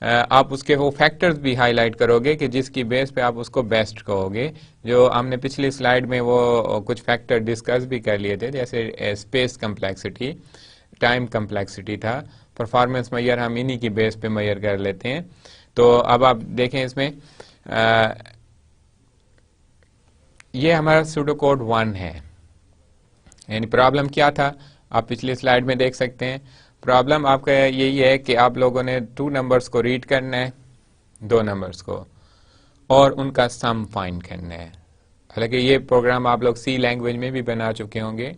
आप उसके वो फैक्टर्स भी हाईलाइट करोगे कि जिसकी बेस पे आप उसको बेस्ट कहोगे। जो हमने पिछली स्लाइड में वो कुछ फैक्टर डिस्कस भी कर लिए थे, जैसे स्पेस कम्प्लेक्सिटी, टाइम कम्प्लेक्सिटी था, परफॉर्मेंस मेजर हम इन्हीं की बेस पे मेजर कर लेते हैं। तो अब आप देखें इसमें ये हमारा सूडो कोड 1 है, यानी प्रॉब्लम क्या था आप पिछली स्लाइड में देख सकते हैं। प्रॉब्लम आपका यही है कि आप लोगों ने 2 नंबर्स को रीड करना है, 2 नंबर्स को, और उनका सम फाइंड करना है। हालांकि ये प्रोग्राम आप लोग सी लैंग्वेज में भी बना चुके होंगे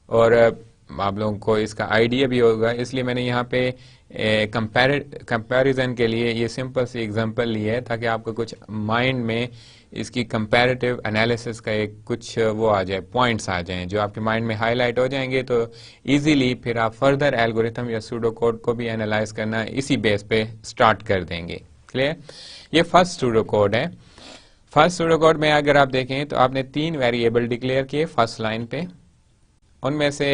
और आप लोगों को इसका आइडिया भी होगा, इसलिए मैंने यहाँ पे कंपैरिजन के लिए ये सिंपल सी एग्जांपल ली है ताकि आपको कुछ माइंड में इसकी कंपैरेटिव एनालिसिस का एक कुछ वो आ जाए, पॉइंट्स आ जाएं जो आपके माइंड में हाईलाइट हो जाएंगे, तो इजीली फिर आप फर्दर एल्गोरिथम या सूडो कोड को भी एनालाइज करना इसी बेस पे स्टार्ट कर देंगे। क्लियर? ये फर्स्ट सूडो कोड है। फर्स्ट सूडो कोड में अगर आप देखें तो आपने 3 वेरिएबल डिक्लेयर किए फर्स्ट लाइन पे, उनमें से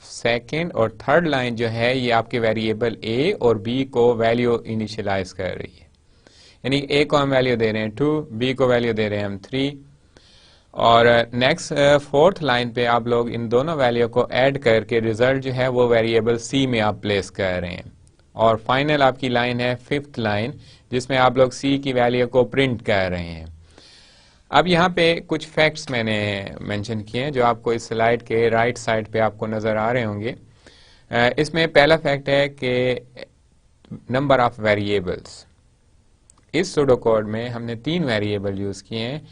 सेकंड और थर्ड लाइन जो है ये आपके वेरिएबल ए और बी को वैल्यू इनिशियलाइज कर रही है, यानी ए को हम वैल्यू दे रहे हैं 2, बी को वैल्यू दे रहे हैं हम 3, और नेक्स्ट फोर्थ लाइन पे आप लोग इन दोनों वैल्यू को ऐड करके रिजल्ट जो है वो वेरिएबल सी में आप प्लेस कर रहे हैं, और फाइनल आपकी लाइन है फिफ्थ लाइन जिसमें आप लोग सी की वैल्यू को प्रिंट कर रहे हैं। अब यहाँ पे कुछ फैक्ट्स मैंने मेंशन किए हैं जो आपको इस स्लाइड के राइट साइड पे आपको नजर आ रहे होंगे। इसमें पहला फैक्ट है कि नंबर ऑफ वेरिएबल्स, इस सूडो कोड में हमने 3 वेरिएबल यूज किए हैं,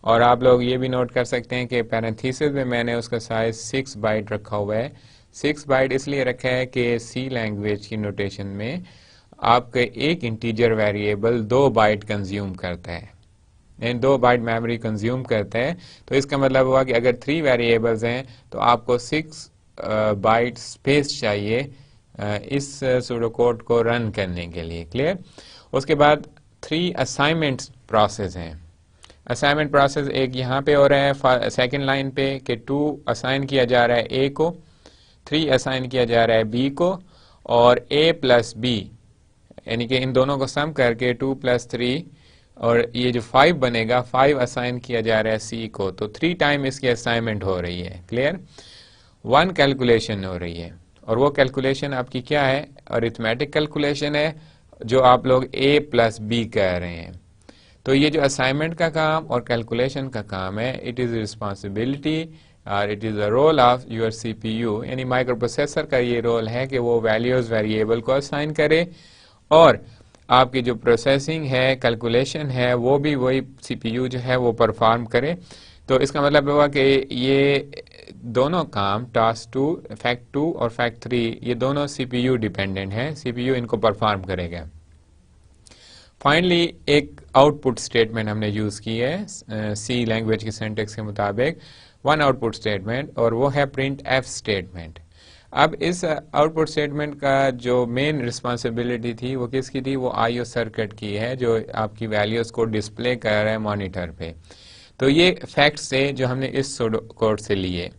और आप लोग ये भी नोट कर सकते हैं कि पैरेंथेसिस में मैंने उसका साइज 6 बाइट रखा हुआ है। 6 बाइट इसलिए रखा है कि सी लैंग्वेज की नोटेशन में आपके एक इंटीजर वेरिएबल 2 बाइट कंज्यूम करता है, 2 बाइट मेमोरी कंज्यूम करता है। तो इसका मतलब हुआ कि अगर 3 वेरिएबल्स हैं तो आपको 6 बाइट स्पेस चाहिए इस सूडो कोड को रन करने के लिए। क्लियर? उसके बाद 3 असाइनमेंट प्रोसेस हैं। असाइनमेंट प्रोसेस एक यहाँ पे हो रहा है सेकेंड लाइन पे कि 2 असाइन किया जा रहा है ए को, 3 असाइन किया जा रहा है बी को, और ए प्लस बी यानी कि इन दोनों को सम करके 2 + 3 और ये जो 5 बनेगा 5 असाइन किया जा रहा है सी को। तो 3 टाइम इसकी असाइनमेंट हो रही है। क्लियर? 1 कैलकुलेशन हो रही है, और वो कैलकुलेशन आपकी क्या है? अरिथमेटिक कैलकुलेशन है जो आप लोग ए प्लस बी कह रहे हैं। तो ये जो असाइनमेंट का काम और कैलकुलेशन का काम है, इट इज रिस्पॉन्सिबिलिटी और it is a role of your CPU, यानी माइक्रो प्रोसेसर का ये रोल है कि वो वैल्यूज वेरिएबल को असाइन करे, और आपकी जो प्रोसेसिंग है, कैलकुलेशन है, वो भी वही सीपीयू जो है वो परफॉर्म करे। तो इसका मतलब हुआ कि ये दोनों काम टास्क 2, फैक्ट 2 और फैक्ट 3 ये दोनों सीपीयू डिपेंडेंट हैं, सीपीयू इनको परफॉर्म करेगा। फाइनली एक आउटपुट स्टेटमेंट हमने यूज की है सी लैंग्वेज के सिंटैक्स के मुताबिक, 1 आउटपुट स्टेटमेंट, और वो है प्रिंट एफ स्टेटमेंट। अब इस आउटपुट स्टेटमेंट का जो मेन रिस्पॉन्सिबिलिटी थी वो किसकी थी? वो आईओ सर्किट की है जो आपकी वैल्यूज को डिस्प्ले कर रहा है मॉनिटर पे। तो ये फैक्ट्स थे जो हमने इस सूडो कोड से लिए।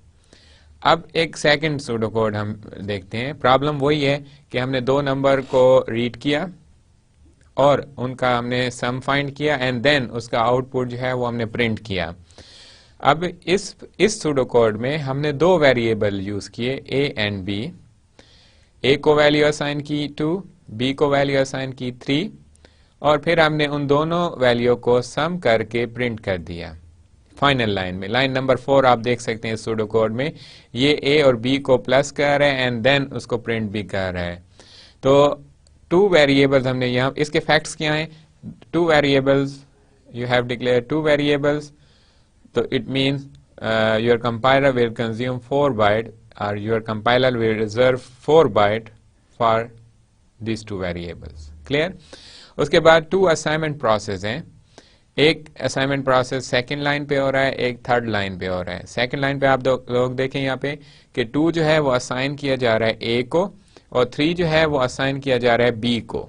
अब एक सेकंड सूडो कोड हम देखते हैं। प्रॉब्लम वही है कि हमने 2 नंबर को रीड किया और उनका हमने सम फाइंड किया, एंड देन उसका आउटपुट जो है वो हमने प्रिंट किया। अब इस सूडो कोड में हमने 2 वेरिएबल यूज किए, ए एंड बी। ए को वैल्यू असाइन की 2, बी को वैल्यू असाइन की 3, और फिर हमने उन दोनों वैल्यू को सम करके प्रिंट कर दिया फाइनल लाइन में। लाइन नंबर 4 आप देख सकते हैं इस सूडो कोड में, ये ए और बी को प्लस कर रहा है एंड देन उसको प्रिंट भी कर रहा है। तो 2 वेरिएबल्स हमने यहाँ, इसके फैक्ट्स क्या हैं? 2 variables, you have declare 2 variables, so it means your compiler will consume 4 byte or your compiler will reserve 4 byte for these 2 variables. Clear? उसके बाद 2 असाइनमेंट प्रोसेस हैं। एक असाइनमेंट प्रोसेस सेकंड लाइन पे हो रहा है, एक थर्ड लाइन पे हो रहा है। सेकंड लाइन पे आप लोग देखें यहाँ पे कि 2 जो है वो असाइन किया जा रहा है ए को, और 3 जो है वो असाइन किया जा रहा है बी को।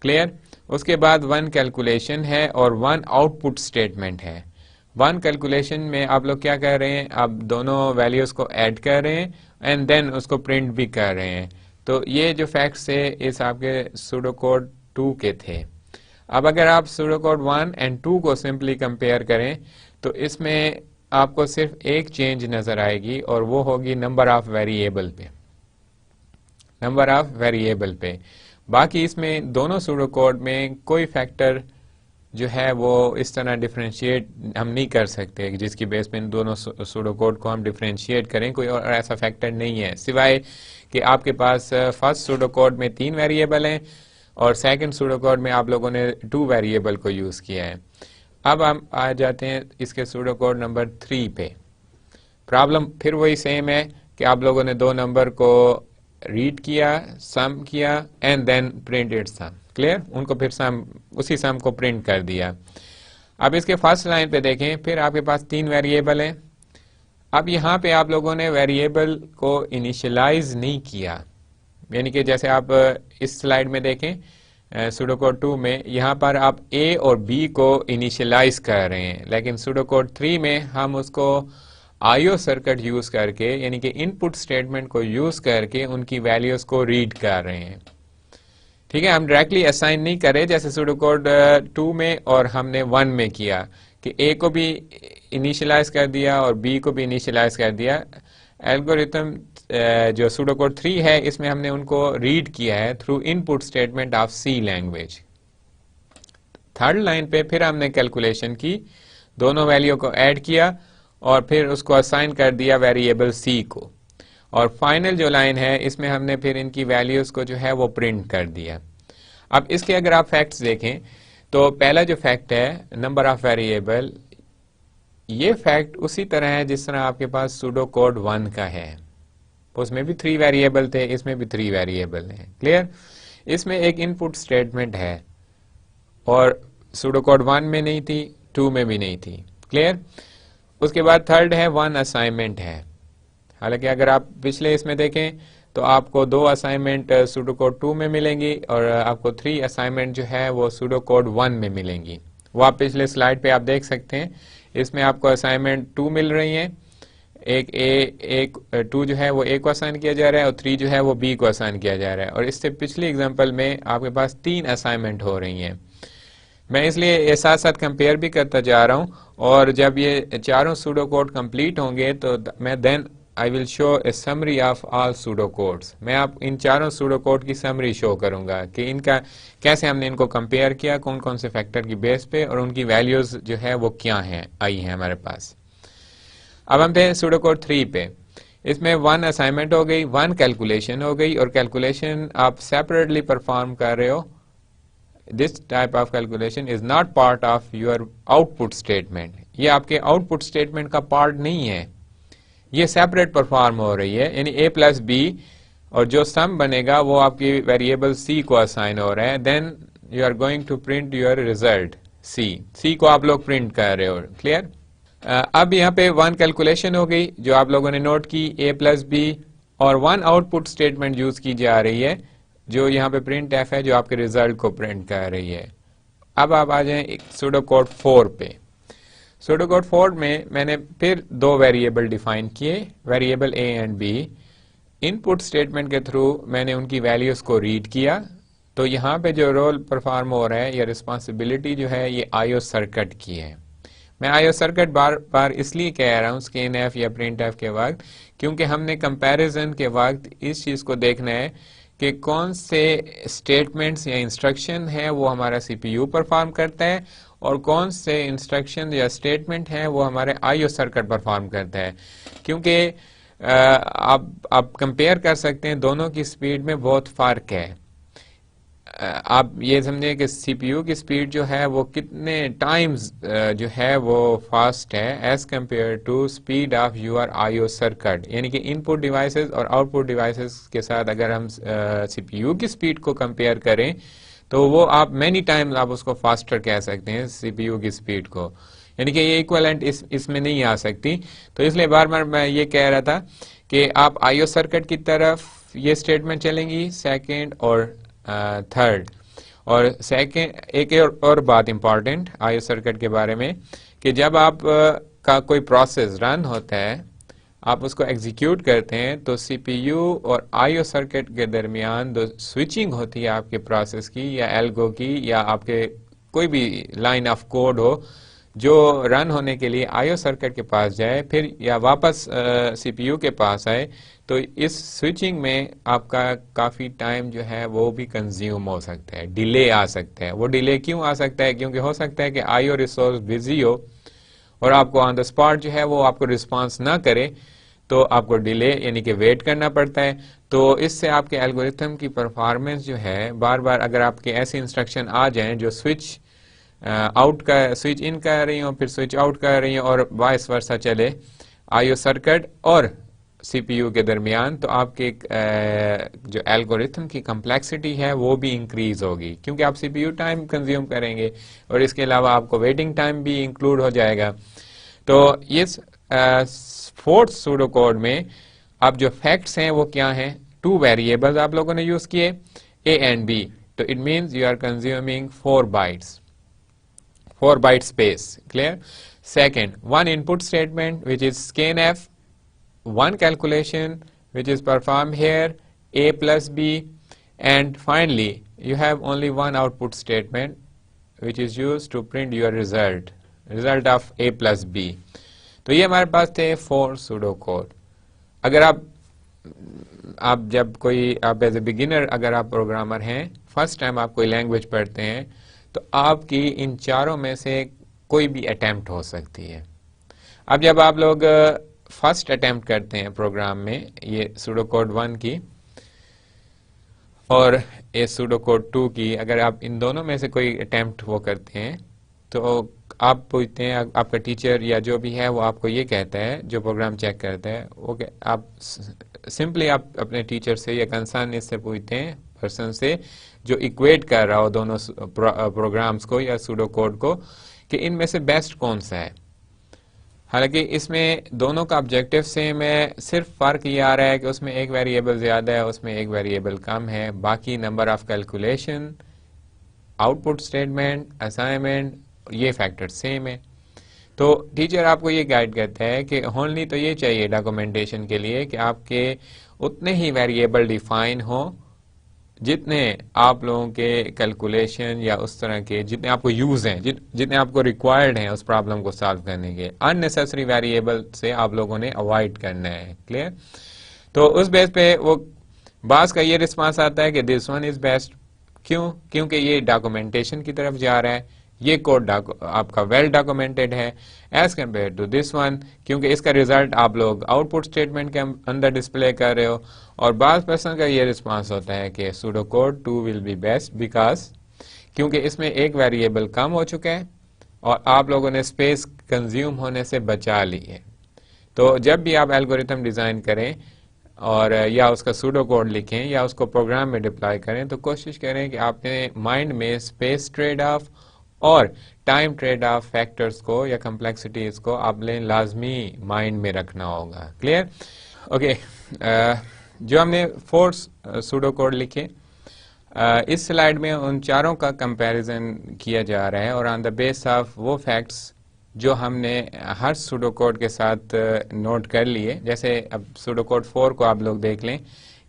क्लियर? उसके बाद 1 कैलकुलेशन है और 1 आउटपुट स्टेटमेंट है। 1 कैलकुलेशन में आप लोग क्या कर रहे हैं? आप दोनों वैल्यूज को ऐड कर रहे हैं एंड देन उसको प्रिंट भी कर रहे हैं। तो ये जो फैक्ट्स थे इस आपके सूडो कोड 2 के थे। अब अगर आप सूडो कोड 1 एंड 2 को सिंपली कंपेयर करें तो इसमें आपको सिर्फ एक चेंज नजर आएगी, और वो होगी नंबर ऑफ वेरिएबल पे, नंबर ऑफ वेरिएबल पे। बाकी इसमें दोनों सूडो कोड में कोई फैक्टर जो है वो इस तरह डिफरेंशिएट हम नहीं कर सकते जिसकी बेस पे इन दोनों सूडो कोड को हम डिफरेंशिएट करें। कोई और ऐसा फैक्टर नहीं है, सिवाय कि आपके पास फर्स्ट सूडो कोड में 3 वेरिएबल हैं और सेकंड सूडो कोड में आप लोगों ने 2 वेरिएबल को यूज किया है। अब हम आ जाते हैं इसके सूडो कोड नंबर 3 पे। प्रॉब्लम फिर वही सेम है कि आप लोगों ने 2 नंबर को रीड किया, सम किया and then printed sum. Clear? उनको फिर सम, उसी सम को प्रिंट कर दिया। अब इसके फर्स्ट लाइन पे देखें, फिर आपके पास 3 वेरिएबल हैं। अब यहाँ पे आप लोगों ने वेरिएबल को इनिशियलाइज नहीं किया, यानी कि जैसे आप इस स्लाइड में देखें सूडोकोड 2 में यहाँ पर आप ए और बी को इनिशियलाइज कर रहे हैं, लेकिन सूडोकोड 3 में हम उसको आईओ सर्किट यूज करके यानी कि इनपुट स्टेटमेंट को यूज करके उनकी वैल्यूज को रीड कर रहे हैं। ठीक है, हम डायरेक्टली असाइन नहीं कर रहे जैसे सूडोकोड 2 में और हमने 1 में किया कि ए को भी इनिशियलाइज कर दिया और बी को भी इनिशियलाइज कर दिया। एल्गोरिथम जो सूडोकोड 3 है इसमें हमने उनको रीड किया है through input statement of C language. Third line पे फिर हमने कैलकुलेशन की, दोनों वैल्यू को ऐड किया और फिर उसको असाइन कर दिया वेरिएबल सी को, और फाइनल जो लाइन है इसमें हमने फिर इनकी वैल्यूज को जो है वो प्रिंट कर दिया। अब इसके अगर आप फैक्ट्स देखें तो पहला जो फैक्ट है नंबर ऑफ वेरिएबल, ये फैक्ट उसी तरह है जिस तरह आपके पास सूडोकोड 1 का है, उसमें भी 3 वेरिएबल थे, इसमें भी 3 वेरिएबल हैं। क्लियर? इसमें एक इनपुट स्टेटमेंट है और सूडोकोड 1 में नहीं थी, 2 में भी नहीं थी। क्लियर? उसके बाद थर्ड है 1 असाइनमेंट है। हालांकि अगर आप पिछले इसमें देखें तो आपको 2 असाइनमेंट सूडोकोड 2 में मिलेंगी और आपको 3 असाइनमेंट जो है वो सूडोकोड 1 में मिलेंगी। वो आप पिछले स्लाइड पे आप देख सकते हैं। इसमें आपको असाइनमेंट 2 मिल रही है, एक 2 जो है वो ए को असाइन किया जा रहा है और 3 जो है वो बी को असाइन किया जा रहा है। और इससे पिछली एग्जाम्पल में आपके पास 3 असाइनमेंट हो रही हैं। मैं इसलिए ये साथ साथ कंपेयर भी करता जा रहा हूं, और जब ये चारों सूडोकोड कंप्लीट होंगे तो मैं then I will show a summary of all pseudocodes. मैं आप इन चारों सूडोकोड की समरी शो करूंगा कि इनका कैसे हमने इनको कंपेयर किया, कौन कौन से फैक्टर की बेस पे, और उनकी वैल्यूज जो है वो क्या हैं आई हैं हमारे पास। अब हम थे सूडोकोड 3 पे। इसमें 1 असाइनमेंट हो गई, 1 कैलकुलेशन हो गई, और कैलकुलेशन आप सेपरेटली परफॉर्म कर रहे हो। This type of calculation is not part of your output statement. ये आपके आउटपुट स्टेटमेंट का पार्ट नहीं है, ये सेपरेट परफॉर्म हो रही है। यानी a प्लस बी और जो सम बनेगा वो आपकी वेरिएबल c को असाइन हो रहा है। Then you are going to print your result c को आप लोग प्रिंट कर रहे हो। क्लियर? अब यहाँ पे 1 कैलकुलेशन हो गई जो आप लोगों ने नोट की, a प्लस बी, और 1 आउटपुट स्टेटमेंट यूज की जा रही है जो यहाँ पे प्रिंट एफ है, जो आपके रिजल्ट को प्रिंट कर रही है। अब आप आ जाएं सूडोकोड 4 पे। सूडोकोड 4 में मैंने फिर 2 वेरिएबल डिफाइन किए, variable A and B. Input statement के थ्रू मैंने उनकी वैल्यूज को रीड किया। तो यहाँ पे जो रोल परफॉर्म हो रहा है या रिस्पॉन्सिबिलिटी जो है ये आईओ सर्किट की है। मैं आईओ सर्किट बार बार इसलिए कह रहा हूँ स्कैन एफ या प्रिंट एफ के वक्त, क्योंकि हमने कंपैरिजन के वक्त इस चीज को देखना है कि कौन से स्टेटमेंट्स या इंस्ट्रक्शन है वो हमारा सीपीयू परफॉर्म करता है और कौन से इंस्ट्रक्शन या स्टेटमेंट है वो हमारे आईओ सर्किट परफॉर्म करता है। क्योंकि आप कंपेयर कर सकते हैं, दोनों की स्पीड में बहुत फर्क है। आप ये समझें कि सीपीयू की स्पीड जो है वो कितने टाइम्स जो है वो फास्ट है as compare to speed of your IO circuit. यानी कि इनपुट डिवाइसेस और आउटपुट डिवाइसेस के साथ अगर हम सीपीयू की स्पीड को कंपेयर करें तो वो आप मैनी टाइम्स आप उसको फास्टर कह सकते हैं सीपीयू की स्पीड को। यानी कि ये इक्वलेंट इसमें नहीं आ सकती। तो इसलिए बार बार मैं ये कह रहा था कि आप आईओ सर्किट की तरफ ये स्टेटमेंट चलेंगी सेकेंड और थर्ड। और सेकेंड एक और बात इंपॉर्टेंट आईओ सर्किट के बारे में कि जब आप का कोई प्रोसेस रन होता है, आप उसको एग्जीक्यूट करते हैं, तो सीपीयू और आईओ सर्किट के दरमियान जो स्विचिंग होती है आपके प्रोसेस की या एल्गो की या आपके कोई भी लाइन ऑफ कोड हो जो रन होने के लिए आईओ सर्किट के पास जाए फिर या वापस सीपीयू के पास आए, तो इस स्विचिंग में आपका काफ़ी टाइम जो है वो भी कंज्यूम हो सकता है, डिले आ सकता है। वो डिले क्यों आ सकता है? क्योंकि हो सकता है कि आईओ रिसोर्स बिजी हो और आपको ऑन द स्पॉट जो है वो आपको रिस्पांस ना करे, तो आपको डिले यानी कि वेट करना पड़ता है। तो इससे आपके एल्गोरिथम की परफॉर्मेंस जो है बार बार अगर आपके ऐसे इंस्ट्रक्शन आ जाएं जो स्विच स्विच इन कर रही हो फिर स्विच आउट कर रही हो और वाइस वर्सा चले आईओ सर्किट और सीपीयू के दरमियान, तो आपके जो एल्गोरिथम की कम्प्लेक्सिटी है वो भी इंक्रीज होगी क्योंकि आप सीपीयू टाइम कंज्यूम करेंगे और इसके अलावा आपको वेटिंग टाइम भी इंक्लूड हो जाएगा। तो इस फोर्थ सूडो कोड में अब जो फैक्ट्स हैं वो क्या हैं? 2 वेरिएबल्स आप लोगों ने यूज किए, ए एंड बी। तो it means you are consuming 4 bytes, 4 byte space. Clear? Second, one input statement which is scanf, one calculation which is performed here, a plus b, and finally you have only one output statement which is used to print your result of a plus b. तो ये हमारे पास थे 4 pseudo code. अगर आप जब कोई आप as a beginner अगर आप प्रोग्रामर हैं, फर्स्ट टाइम आप कोई लैंग्वेज पढ़ते हैं, तो आपकी इन चारों में से कोई भी अटेम्प्ट हो सकती है. अब जब आप लोग फर्स्ट अटेम्प्ट करते हैं प्रोग्राम में ये सूडो कोड 1 की और ये सूडो कोड 2 की, अगर आप इन दोनों में से कोई अटेम्प्ट वो करते हैं तो आप पूछते हैं, आपका टीचर या जो भी है वो आपको ये कहता है, जो प्रोग्राम चेक करता है, वो आप सिंपली आप अपने टीचर से या कंसर्न से पूछते हैं, पर्सन से जो इक्वेट कर रहा हो दोनों प्रोग्राम्स को या सूडो कोड को, कि इनमें से बेस्ट कौन सा है. हालांकि इसमें दोनों का ऑब्जेक्टिव सेम है, सिर्फ फर्क ये आ रहा है कि उसमें एक वेरिएबल ज्यादा है, उसमें एक वेरिएबल कम है, बाकी number of calculation, output statement, assignment, ये फैक्टर सेम है. तो टीचर आपको ये गाइड करता है कि ओनली तो ये चाहिए डॉक्यूमेंटेशन के लिए कि आपके उतने ही वेरिएबल डिफाइन हो जितने आप लोगों के कैलकुलेशन या उस तरह के जितने आपको यूज हैं, जितने आपको रिक्वायर्ड हैं उस प्रॉब्लम को सॉल्व करने के. अननेसेसरी वेरिएबल से आप लोगों ने अवॉइड करना है. क्लियर? तो उस बेस पे वो बास का ये रिस्पांस आता है कि दिस वन इज बेस्ट. क्यों? क्योंकि ये डॉक्यूमेंटेशन की तरफ जा रहा है, ये कोड आपका वेल डॉक्यूमेंटेड है as compare to this one, क्योंकि इसका रिजल्ट आप लोग आउटपुट स्टेटमेंट के अंदर डिस्प्ले कर रहे हो. और बाज़ पर्सन का ये रिस्पांस होता है कि pseudo code 2 will be best because क्योंकि इसमें एक वेरिएबल कम हो चुका है और आप लोगों ने स्पेस कंज्यूम होने से बचा ली है. तो जब भी आप एल्गोरिथम डिज़ाइन करें और या उसका सूडो कोड लिखें या उसको प्रोग्राम में डिप्लॉय करें, तो कोशिश करें कि आपने माइंड में स्पेस ट्रेड ऑफ और टाइम ट्रेड ऑफ फैक्टर्स को या कम्प्लेक्सिटीज को आपने लाजमी माइंड में रखना होगा. क्लियर? ओके, जो हमने 4 सूडो कोड लिखे, इस स्लाइड में उन चारों का कंपैरिजन किया जा रहा है और ऑन द बेस ऑफ वो फैक्ट्स जो हमने हर सूडो कोड के साथ नोट कर लिए. जैसे अब सूडो कोड 4 को आप लोग देख लें,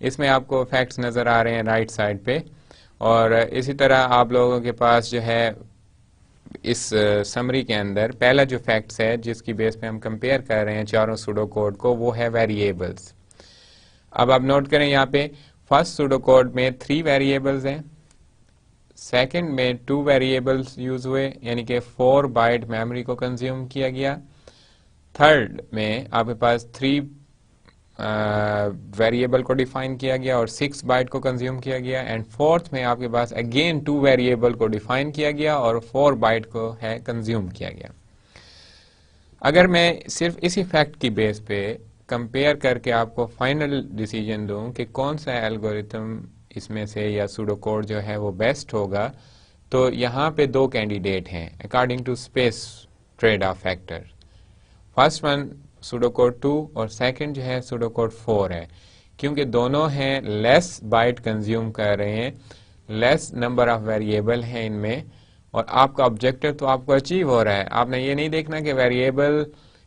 इसमें आपको फैक्ट्स नज़र आ रहे हैं राइट साइड पे, और इसी तरह आप लोगों के पास जो है इस समरी के अंदर पहला जो फैक्ट्स है जिसकी बेस पे हम कंपेयर कर रहे हैं चारों सूडो कोड को, वो है वेरिएबल्स. अब आप नोट करें यहाँ पे फर्स्ट सूडो कोड में 3 वेरिएबल्स हैं, सेकंड में 2 वेरिएबल्स यूज हुए यानी कि 4 बाइट मेमोरी को कंज्यूम किया गया, थर्ड में आपके पास 3 वेरिएबल को डिफाइन किया गया और 6 बाइट को कंज्यूम किया गया, एंड फोर्थ में आपके पास अगेन 2 वेरिएबल को डिफाइन किया गया और 4 बाइट को है कंज्यूम किया गया. अगर मैं सिर्फ इसी फैक्ट की बेस पे कंपेयर करके आपको फाइनल डिसीजन दूं कि कौन सा एल्गोरिथम इसमें से या सूडो कोड जो है वो बेस्ट होगा, तो यहाँ पे 2 कैंडिडेट हैं according to space trade off factor. First one pseudo code 2 और सेकंड जो है सूडो कोड 4 है, क्योंकि दोनों हैं लेस बाइट कंज्यूम कर रहे हैं, लेस नंबर ऑफ वेरिएबल हैं इनमें, और आपका ऑब्जेक्टिव तो आपको अचीव हो रहा है. आपने ये नहीं देखना कि वेरिएबल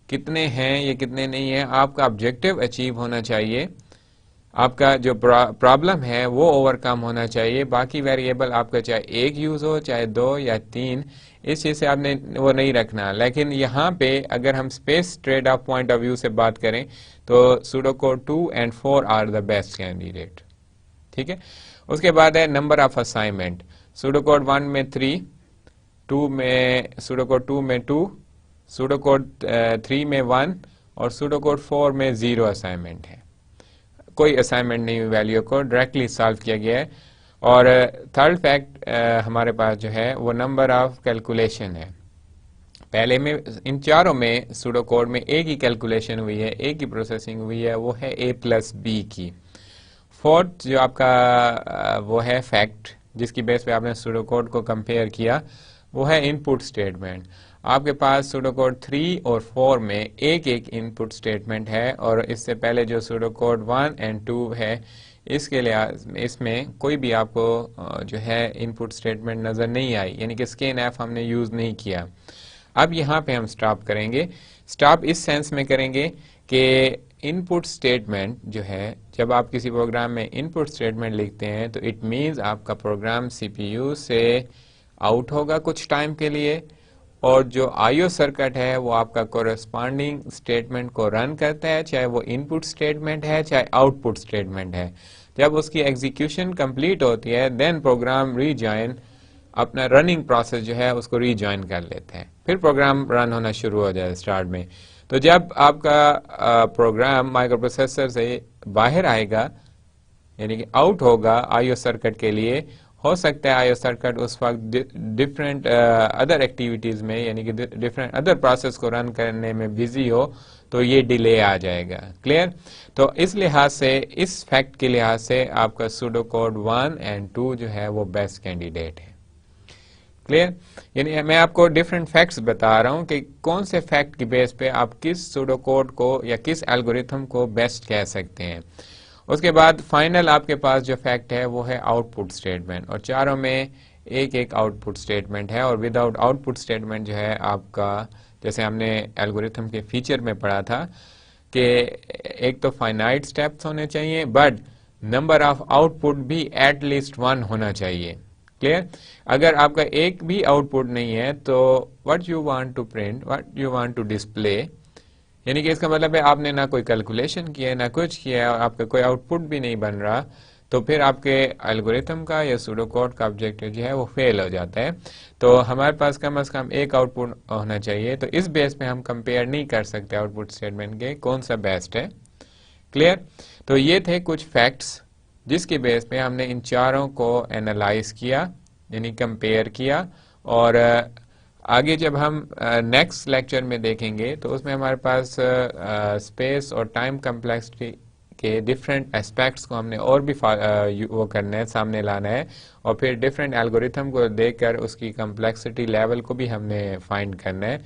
कितने हैं ये कितने नहीं है, आपका ऑब्जेक्टिव अचीव होना चाहिए, आपका जो प्रॉब्लम है वो ओवरकम होना चाहिए. बाकी वेरिएबल आपका चाहे 1 यूज हो चाहे 2 या 3, इस चीज से आपने वो नहीं रखना. लेकिन यहाँ पे अगर हम space trade off point of view से बात करें तो pseudo code 2 and 4 are the best candidate. ठीक है? उसके बाद है number of assignment. Pseudo code 1 में 3, सूडो कोड 2 में 2, सूडो कोड 3 में 1 और सूडो कोड 4 में 0 असाइनमेंट है. कोई असाइनमेंट नहीं हुई, वैल्यू को डायरेक्टली सॉल्व किया गया है. और थर्ड फैक्ट हमारे पास जो है वो नंबर ऑफ कैलकुलेशन है. पहले में इन चारों में सूडो कोड में एक ही कैलकुलेशन हुई है, एक ही प्रोसेसिंग हुई है, वो है a प्लस बी की. फोर्थ जो आपका वो है फैक्ट जिसकी बेस पे आपने सूडो कोड को कंपेयर किया, वो है इनपुट स्टेटमेंट. आपके पास सूडो कोड 3 और 4 में एक एक इनपुट स्टेटमेंट है, और इससे पहले जो सूडो कोड 1 एंड 2 है इसके लिए इसमें कोई भी आपको जो है इनपुट स्टेटमेंट नज़र नहीं आई, यानी कि स्कैन-एफ हमने यूज़ नहीं किया। अब यहाँ पे हम स्टॉप करेंगे। स्टॉप इस सेंस में करेंगे कि इनपुट स्टेटमेंट जो है, जब आप किसी प्रोग्राम में इनपुट स्टेटमेंट लिखते हैं तो इट मीन्स आपका प्रोग्राम सीपीयू से आउट होगा कुछ टाइम के लिए, और जो आईओ सर्किट है वो आपका कोरेस्पॉन्डिंग स्टेटमेंट को रन करता है, चाहे वो इनपुट स्टेटमेंट है चाहे आउटपुट स्टेटमेंट है। जब उसकी एग्जीक्यूशन कंप्लीट होती है देन प्रोग्राम रीजॉइन अपना रनिंग प्रोसेस जो है उसको रीजॉइन कर लेते हैं, फिर प्रोग्राम रन होना शुरू हो जाए स्टार्ट में। तो जब आपका प्रोग्राम माइक्रो प्रोसेसर से बाहर आएगा, यानी कि आउट होगा आईओ सर्किट के लिए, हो सकता है आईओ सर्किट उस वक्त डिफरेंट अदर एक्टिविटीज में, यानी कि डिफरेंट अदर प्रोसेस को रन करने में बिजी हो, तो ये डिले आ जाएगा। क्लियर? तो इस लिहाज से, इस फैक्ट के लिहाज से आपका सूडो कोड 1 एंड 2 जो है वो बेस्ट कैंडिडेट है। क्लियर? यानी मैं आपको डिफरेंट फैक्ट्स बता रहा हूं कि कौन से फैक्ट की बेस पे आप किस सूडो कोड को या किस एल्गोरिथम को बेस्ट कह सकते हैं। उसके बाद फाइनल आपके पास जो फैक्ट है वो है आउटपुट स्टेटमेंट, और चारों में एक एक आउटपुट स्टेटमेंट है, और विदाउट आउटपुट स्टेटमेंट जो है आपका, जैसे हमने एल्गोरिथम के फीचर में पढ़ा था कि एक तो फाइनाइट स्टेप्स होने चाहिए, बट नंबर ऑफ आउटपुट भी एटलीस्ट 1 होना चाहिए। क्लियर? अगर आपका एक भी आउटपुट नहीं है तो what you want to print, what you want to display, यानी कि इसका मतलब है आपने ना कोई कैलकुलेशन किया है ना कुछ किया है और आपका कोई आउटपुट भी नहीं बन रहा, तो फिर आपके एल्गोरिथम का या सूडो कोड का ऑब्जेक्टिव जो है वो फेल हो जाता है। तो हमारे पास कम से कम एक आउटपुट होना चाहिए। तो इस बेस पे हम कंपेयर नहीं कर सकते आउटपुट स्टेटमेंट के कौन सा बेस्ट है। क्लियर? तो ये थे कुछ फैक्ट्स जिसके बेस पे हमने इन चारों को एनालाइज किया, यानी कंपेयर किया, और आगे जब हम नेक्स्ट लेक्चर में देखेंगे तो उसमें हमारे पास स्पेस और टाइम कम्प्लेक्सिटी के डिफरेंट एस्पेक्ट्स को हमने और भी वो करना है, सामने लाना है, और फिर डिफरेंट एल्गोरिथम को देखकर उसकी कम्प्लेक्सिटी लेवल को भी हमने फाइंड करना है।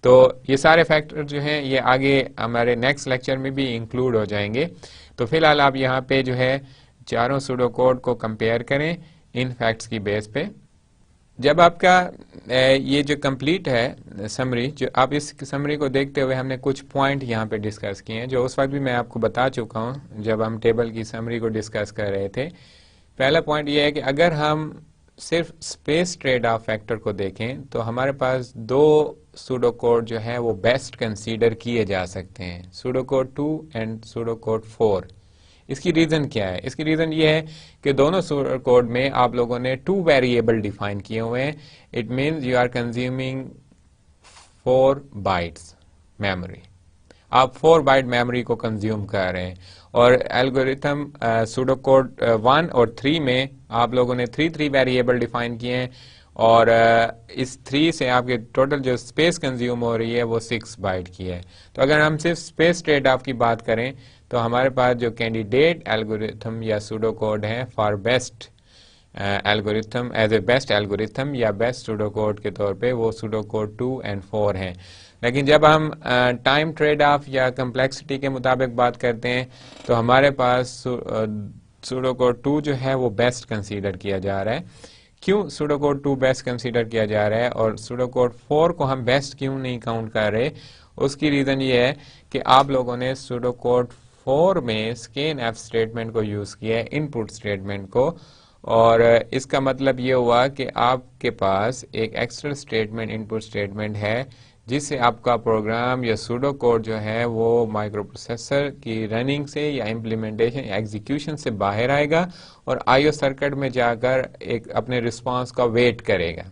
तो ये सारे फैक्टर जो हैं ये आगे हमारे नेक्स्ट लेक्चर में भी इंक्लूड हो जाएंगे। तो फिलहाल आप यहाँ पे जो है चारों सूडो कोड को कंपेयर करें इन फैक्ट्स की बेस पे। जब आपका ये जो कंप्लीट है समरी, जो आप इस समरी को देखते हुए हमने कुछ पॉइंट यहाँ पे डिस्कस किए हैं जो उस वक्त भी मैं आपको बता चुका हूँ जब हम टेबल की समरी को डिस्कस कर रहे थे। पहला पॉइंट ये है कि अगर हम सिर्फ स्पेस ट्रेड ऑफ फैक्टर को देखें तो हमारे पास 2 सूडो कोड जो है वो बेस्ट कंसीडर किए जा सकते हैं, pseudo code 2 and pseudo code 4। इसकी रीजन क्या है? इसकी रीजन ये है कि दोनों सूडो कोड में आप लोगों ने 2 वेरिएबल डिफाइन किए हुए हैं। It means you are consuming 4 bytes memory, आप 4 बाइट मेमोरी को कंज्यूम कर रहे हैं। और एल्गोरिथम सूडो कोड 1 और 3 में आप लोगों ने 3 वेरिएबल डिफाइन किए हैं, और इस 3 से आपके टोटल जो स्पेस कंज्यूम हो रही है वो 6 बाइट की है। तो अगर हम सिर्फ स्पेस ट्रेड ऑफ की बात करें तो हमारे पास जो कैंडिडेट एल्गोरिथम या सूडो कोड है for best algorithm, as a best algorithm या बेस्ट सूडो कोड के तौर पे, वो सूडो कोड 2 एंड 4 हैं। लेकिन जब हम टाइम ट्रेड ऑफ या कम्प्लेक्सिटी के मुताबिक बात करते हैं तो हमारे पास सूडो कोड 2 जो है वो बेस्ट कंसीडर किया जा रहा है। क्यों सूडो कोड 2 बेस्ट कंसीडर किया जा रहा है और सूडो कोड 4 को हम बेस्ट क्यों नहीं काउंट कर रहे? उसकी रीजन ये है कि आप लोगों ने सूडो कोड 4 में स्कैन-एफ स्टेटमेंट को यूज किया है, इनपुट स्टेटमेंट को, और इसका मतलब ये हुआ कि आपके पास एक एक्स्ट्रा स्टेटमेंट, इनपुट स्टेटमेंट है, जिससे आपका प्रोग्राम या सूडो कोड जो है वो माइक्रो प्रोसेसर की रनिंग से या इम्प्लीमेंटेशन या एग्जीक्यूशन से बाहर आएगा और आईओ सर्किट में जाकर एक अपने रिस्पांस का वेट करेगा।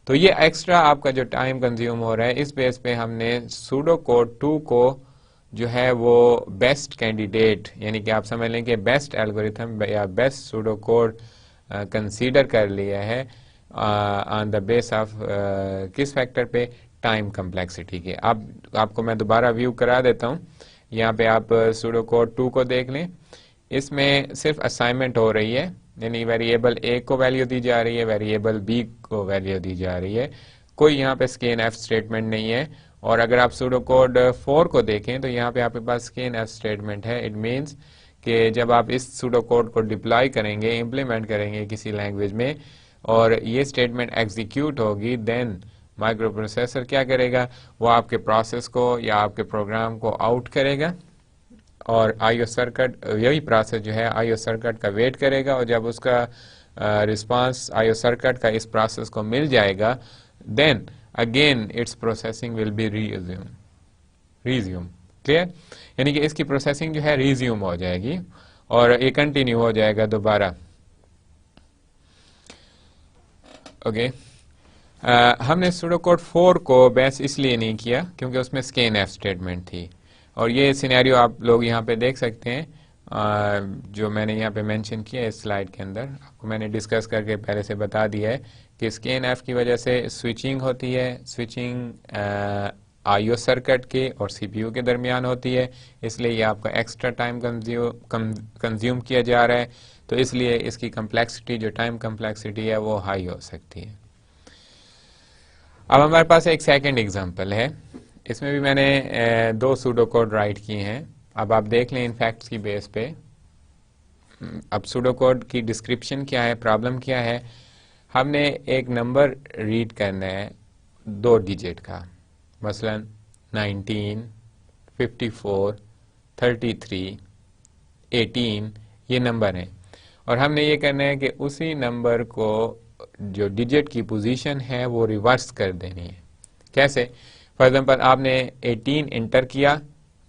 तो ये एक्स्ट्रा आपका जो टाइम कंज्यूम हो रहा है, इस बेस पे हमने सूडो कोड 2 को जो है वो बेस्ट कैंडिडेट, यानी कि आप समझ लें कि बेस्ट एल्गोरिथम या बेस्ट सूडो कोड कंसीडर कर लिया है ऑन द बेस ऑफ किस फैक्टर पे? टाइम कम्प्लेक्सिटी के। आपको मैं दोबारा व्यू करा देता हूँ। यहाँ पे आप सूडो कोड 2 को देख लें, इसमें सिर्फ असाइनमेंट हो रही है, यानी वेरिएबल ए को वैल्यू दी जा रही है, वेरिएबल बी को वैल्यू दी जा रही है, कोई यहाँ पे स्कैन-एफ स्टेटमेंट नहीं है। और अगर आप सूडो कोड 4 को देखें तो यहाँ पे आपके पास स्कैन-एफ स्टेटमेंट है। इट मीन्स कि जब आप इस सूडो कोड को डिप्लॉय करेंगे, इम्प्लीमेंट करेंगे किसी लैंग्वेज में और ये स्टेटमेंट एग्जीक्यूट होगी, देन माइक्रो प्रोसेसर क्या करेगा, वो आपके प्रोसेस को या आपके प्रोग्राम को आउट करेगा और आईओ सर्किट, यही प्रोसेस जो है आईओ सर्किट का वेट करेगा और जब उसका रिस्पांस आईओ सर्किट का इस प्रोसेस को मिल जाएगा, then again its processing will be resume. Clear? यानी कि इसकी प्रोसेसिंग जो है रिज्यूम हो जाएगी और ये कंटिन्यू हो जाएगा दोबारा। ओके हमने सूडोकोड 4 को बेस इसलिए नहीं किया क्योंकि उसमें स्कैन स्टेटमेंट थी और ये सिनेरियो आप लोग यहाँ पे देख सकते हैं, जो मैंने यहाँ पे मेंशन किया है इस स्लाइड के अंदर, आपको मैंने डिस्कस करके पहले से बता दिया है कि स्कैन की वजह से स्विचिंग होती है, स्विचिंग आईओ सर्किट के और सीपीयू के दरमियान होती है, इसलिए ये आपका एक्स्ट्रा टाइम कंज्यूम किया जा रहा है, तो इसलिए इसकी कम्प्लेक्सिटी, जो टाइम कम्प्लेक्सिटी है वो हाई हो सकती है। अब हमारे पास एक सेकंड एग्जांपल है, इसमें भी मैंने 2 सूडो कोड राइट किए हैं। अब आप देख लें इन फैक्ट्स की बेस पे। अब सूडो कोड की डिस्क्रिप्शन क्या है, प्रॉब्लम क्या है, हमने एक नंबर रीड करना है 2 डिजिट का, मसलन 19, 54, 33, 18 ये नंबर हैं और हमने ये करना है कि उसी नंबर को जो डिजिट की पोजीशन है वो रिवर्स कर देनी है। कैसे? फॉर एग्जांपल आपने 18 इंटर किया,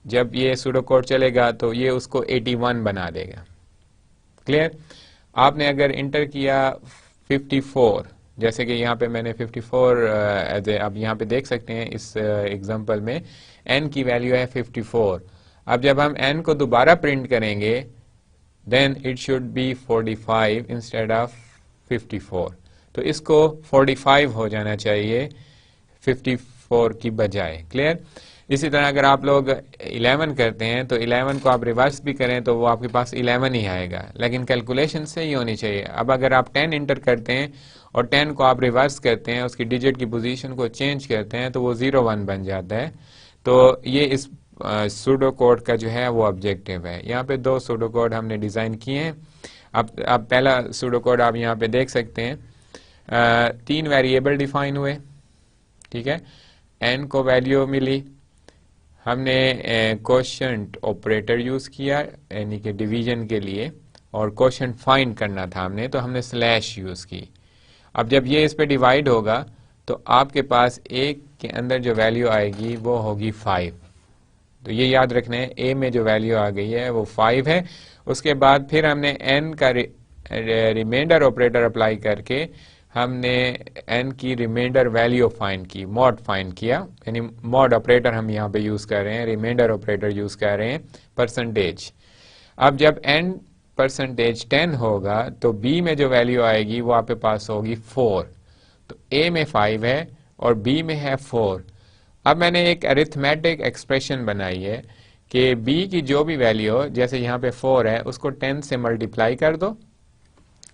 जब ये सूडो कोड चलेगा तो ये उसको 81 बना देगा। क्लियर? आपने अगर इंटर किया 54, जैसे कि यहाँ पे मैंने 54 आप यहाँ पे देख सकते हैं इस एग्जांपल में n की वैल्यू है 54। अब जब हम n को दोबारा प्रिंट करेंगे then it should be 45 instead of 54, तो इसको 45 हो जाना चाहिए 54 की बजाय। क्लियर? इसी तरह अगर आप लोग 11 करते हैं तो 11 को आप रिवर्स भी करें तो वो आपके पास 11 ही आएगा, लेकिन कैलकुलेशन सही होनी चाहिए। अब अगर आप 10 इंटर करते हैं और 10 को आप रिवर्स करते हैं, उसकी डिजिट की पोजीशन को चेंज करते हैं तो वो 01 बन जाता है। तो ये इस सूडो कोड का जो है वो ऑब्जेक्टिव है। यहाँ पे 2 सूडो कोड हमने डिजाइन किए हैं। अब पहला सूडो कोड आप यहाँ पे देख सकते हैं, 3 वेरिएबल डिफाइन हुए, ठीक है, n को वैल्यू मिली, हमने कोशेंट ऑपरेटर यूज किया यानी कि डिवीजन के लिए, और कोशेंट फाइंड करना था हमने, तो हमने स्लैश यूज की। अब जब ये इस पे डिवाइड होगा तो आपके पास एक के अंदर जो वैल्यू आएगी वो होगी 5, तो ये याद रखना है a में जो वैल्यू आ गई है वो 5 है। उसके बाद फिर हमने n का रिमाइंडर ऑपरेटर अप्लाई करके हमने n की रिमाइंडर वैल्यू फाइंड की, मॉड फाइंड किया, यानी मॉड ऑपरेटर हम यहाँ पे यूज कर रहे हैं, रिमाइंडर ऑपरेटर यूज कर रहे हैं परसेंटेज। अब जब n परसेंटेज 10 होगा तो b में जो वैल्यू आएगी वो आपके पास होगी 4, तो a में 5 है और b में है 4। अब मैंने एक अरिथमेटिक एक्सप्रेशन बनाई है कि b की जो भी वैल्यू हो, जैसे यहाँ पे 4 है, उसको 10 से मल्टीप्लाई कर दो।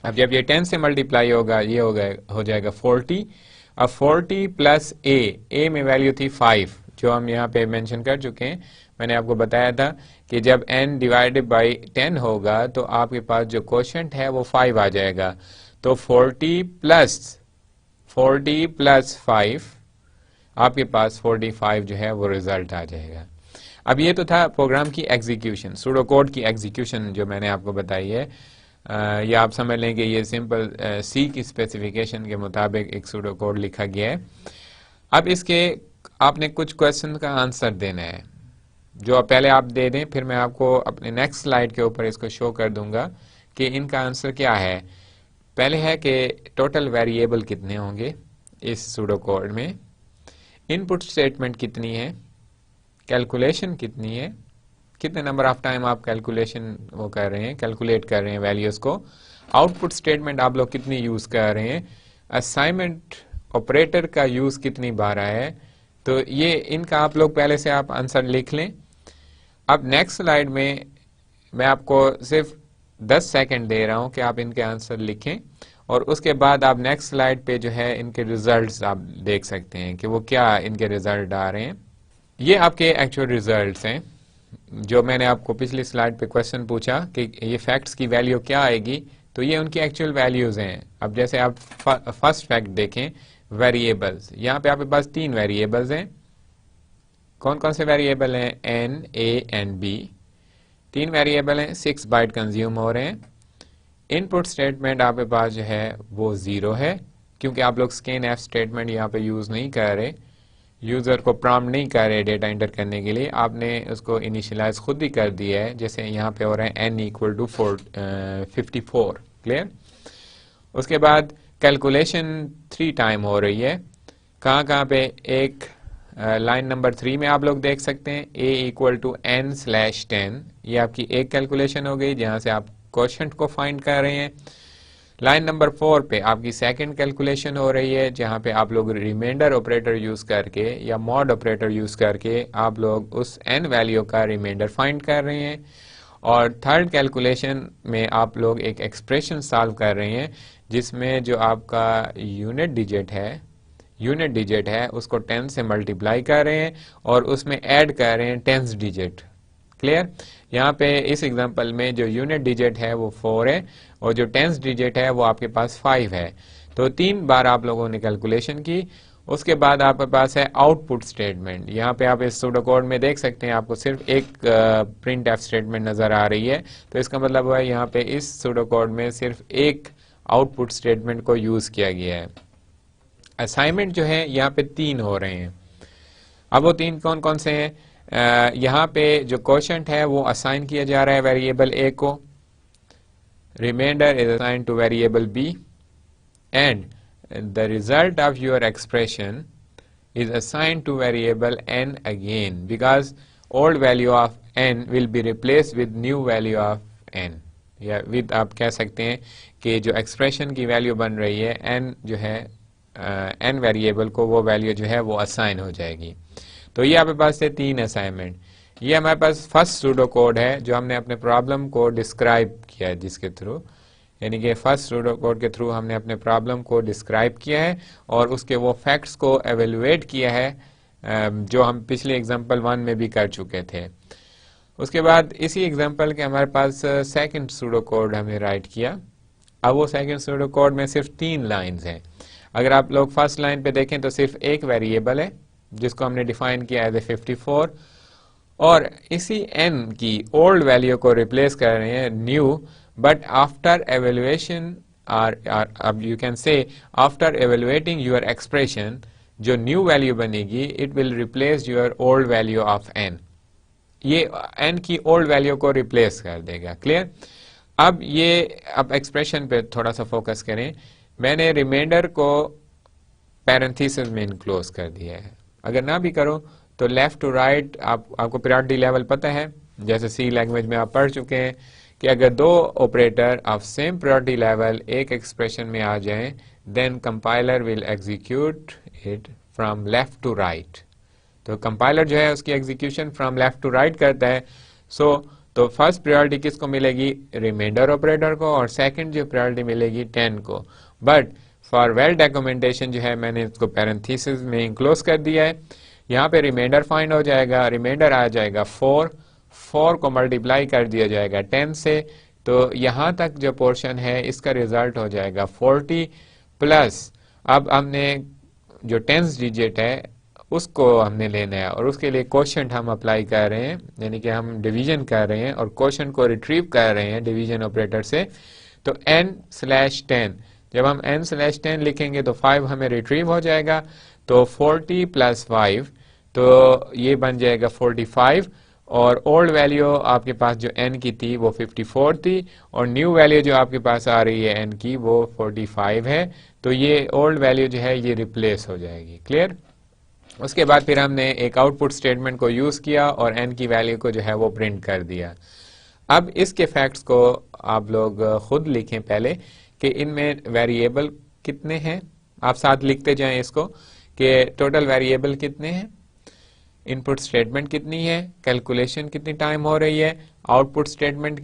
अब जब ये 10 से मल्टीप्लाई होगा ये हो जाएगा 40। अब 40 प्लस a में वैल्यू थी 5 जो हम यहाँ पे मेंशन कर चुके हैं। मैंने आपको बताया था कि जब n डिवाइडेड बाई 10 होगा तो आपके पास जो कोशेंट है वो 5 आ जाएगा, तो 40 प्लस 5 आपके पास 45 जो है वो रिजल्ट आ जाएगा। अब ये तो था प्रोग्राम की एग्जीक्यूशन, सूडो कोड की एग्जीक्यूशन जो मैंने आपको बताई है। या आप समझ लें कि ये सिंपल सी की स्पेसिफिकेशन के मुताबिक एक सूडो कोड लिखा गया है। अब इसके आपने कुछ क्वेश्चन का आंसर देना है जो पहले आप दे दें, फिर मैं आपको अपने नेक्स्ट स्लाइड के ऊपर इसको शो कर दूंगा कि इनका आंसर क्या है। पहले है कि टोटल वेरिएबल कितने होंगे इस सूडो कोड में, इनपुट स्टेटमेंट कितनी है, कैलकुलेशन कितनी है, कितने नंबर ऑफ टाइम आप कैलकुलेशन वो कर रहे हैं, कैलकुलेट कर रहे हैं वैल्यूज को, आउटपुट स्टेटमेंट आप लोग कितनी यूज कर रहे हैं, असाइनमेंट ऑपरेटर का यूज कितनी बार है। तो ये इनका आप लोग पहले से आप आंसर लिख लें। अब नेक्स्ट स्लाइड में मैं आपको सिर्फ 10 सेकंड दे रहा हूं कि आप इनके आंसर लिखें और उसके बाद आप नेक्स्ट स्लाइड पे जो है इनके रिजल्ट्स आप देख सकते हैं कि वो क्या इनके रिजल्ट आ रहे हैं। ये आपके एक्चुअल रिजल्ट्स हैं। जो मैंने आपको पिछली स्लाइड पे क्वेश्चन पूछा कि ये फैक्ट्स की वैल्यू क्या आएगी, तो ये उनकी एक्चुअल वैल्यूज हैं। अब जैसे आप फर्स्ट फैक्ट देखें, वेरिएबल्स, यहाँ पे आपके पास 3 वेरिएबल्स हैं। कौन कौन से वेरिएबल हैं? N, A and B. 3 variable हैं, 6 बाइट कंज्यूम हो रहे हैं। इनपुट स्टेटमेंट आपके पास जो है वो 0 है, क्योंकि आप लोग स्कैन एफ स्टेटमेंट यहाँ पे यूज नहीं कर रहे, यूजर को प्रॉम्प्ट नहीं कर रहे डेटा एंटर करने के लिए, आपने उसको इनिशियलाइज खुद ही कर दिया है। जैसे यहाँ पे हो रहा है n इक्वल टू 54। क्लियर? उसके बाद कैलकुलेशन 3 टाइम हो रही है। कहाँ पे? एक लाइन नंबर 3 में आप लोग देख सकते हैं a इक्वल टू n/10, ये आपकी एक कैलकुलेशन हो गई जहां से आप क्वोशंट को फाइंड कर रहे हैं। लाइन नंबर 4 पे आपकी सेकंड कैलकुलेशन हो रही है, जहां पे आप लोग रिमाइंडर ऑपरेटर यूज करके या मॉड ऑपरेटर यूज करके आप लोग उस n वैल्यू का रिमाइंडर फाइंड कर रहे हैं। और थर्ड कैलकुलेशन में आप लोग एक एक्सप्रेशन सॉल्व कर रहे हैं, जिसमें जो आपका यूनिट डिजिट है उसको 10 से मल्टीप्लाई कर रहे हैं और उसमें ऐड कर रहे हैं 10th डिजिट। क्लियर? यहाँ पे इस एग्जांपल में जो यूनिट डिजिट है वो 4 है और जो 10th डिजिट है वो आपके पास 5 है। तो 3 बार आप लोगों ने कैलकुलेशन की। उसके बाद आपके पास है आउटपुट स्टेटमेंट। यहाँ पे आप इस सूडो कोड में देख सकते हैं आपको सिर्फ एक प्रिंट एफ स्टेटमेंट नजर आ रही है, तो इसका मतलब हुआ यहाँ पे इस सूडो कोड में सिर्फ एक आउटपुट स्टेटमेंट को यूज किया गया है। असाइनमेंट जो है यहाँ पे 3 हो रहे हैं। अब वो 3 कौन कौन से हैं? यहाँ पे जो क्वोशंट है वो असाइन किया जा रहा है वेरिएबल ए को, remainder is assigned to variable B, and the result of your expression is assigned to variable n again, because old value of n will be replaced with new value of n, या with आप कह सकते हैं कि जो expression की value बन रही है n जो है n वेरिएबल को वो वैल्यू जो है वो असाइन हो जाएगी। तो ये आपके पास है 3 असाइनमेंट। ये हमारे पास फर्स्ट सूडो कोड है जो हमने अपने प्रॉब्लम को डिस्क्राइब किया है, जिसके थ्रू, यानी कि फर्स्ट सूडो कोड के थ्रू हमने अपने प्रॉब्लम को डिस्क्राइब किया है और उसके वो फैक्ट्स को एवेलुएट किया है जो हम पिछले एग्जांपल 1 में भी कर चुके थे। उसके बाद इसी एग्जांपल के हमारे पास सेकंड सूडो कोड हमने राइट किया। अब वो सेकंड सूडो कोड में सिर्फ 3 लाइंस हैं। अगर आप लोग फर्स्ट लाइन पे देखें तो सिर्फ एक वेरिएबल है जिसको हमने डिफाइन किया एज ए 54, और इसी n की ओल्ड वैल्यू को रिप्लेस कर रहे हैं new, but after evaluation or you can say after evaluating your expression, जो new value बनेगी it will replace your old value of n, ये n की old value को replace कर देगा। क्लियर? अब expression पे थोड़ा सा फोकस करें। मैंने रिमाइंडर को पैरेंथेसिस में इनक्लोज कर दिया है। अगर ना भी करो तो लेफ्ट टू राइट आपको प्रायोरिटी लेवल पता है, जैसे सी लैंग्वेज में आप पढ़ चुके हैं कि अगर 2 operator of same priority level एक एक्सप्रेशन में आ जाएं, then compiler will execute it from left to right. तो कंपाइलर जो है उसकी execution from left to right करता है। तो फर्स्ट प्रायोरिटी किसको मिलेगी? रिमाइंडर ऑपरेटर को, और सेकंड जो प्रायोरिटी मिलेगी 10 को। बट फॉर वेल डॉक्यूमेंटेशन जो है मैंने इसको पैरेंथेसिस में इंक्लोज कर दिया है। यहाँ पे रिमाइंडर फाइंड हो जाएगा, रिमाइंडर आ जाएगा 4 को मल्टीप्लाई कर दिया जाएगा 10 से, तो यहाँ तक जो पोर्शन है इसका रिजल्ट हो जाएगा 40 प्लस, अब हमने जो 10th डिजिट है उसको हमने लेना है और उसके लिए क्वोशंट हम अप्लाई कर रहे हैं, यानी कि हम डिवीजन कर रहे हैं और क्वोशंट को रिट्रीव कर रहे हैं डिवीजन ऑपरेटर से। तो n/10, जब हम n/10 लिखेंगे तो 5 हमें रिट्रीव हो जाएगा, तो 40 प्लस 5, तो ये बन जाएगा 45, और ओल्ड वैल्यू आपके पास जो n की थी वो 54 थी और न्यू वैल्यू जो आपके पास आ रही है n की वो 45 है। तो ये ओल्ड वैल्यू जो है ये रिप्लेस हो जाएगी। क्लियर? उसके बाद फिर हमने एक आउटपुट स्टेटमेंट को यूज किया और n की वैल्यू को जो है वो प्रिंट कर दिया। अब इसके फैक्ट्स को आप लोग खुद लिखें पहले कि इनमें वेरिएबल कितने हैं, आप साथ लिखते जाएं इसको कि टोटल वेरिएबल कितने हैं, इनपुट स्टेटमेंट कितनी है, कैलकुलेशन कितनी टाइम हो रही है, आउटपुट स्टेटमेंट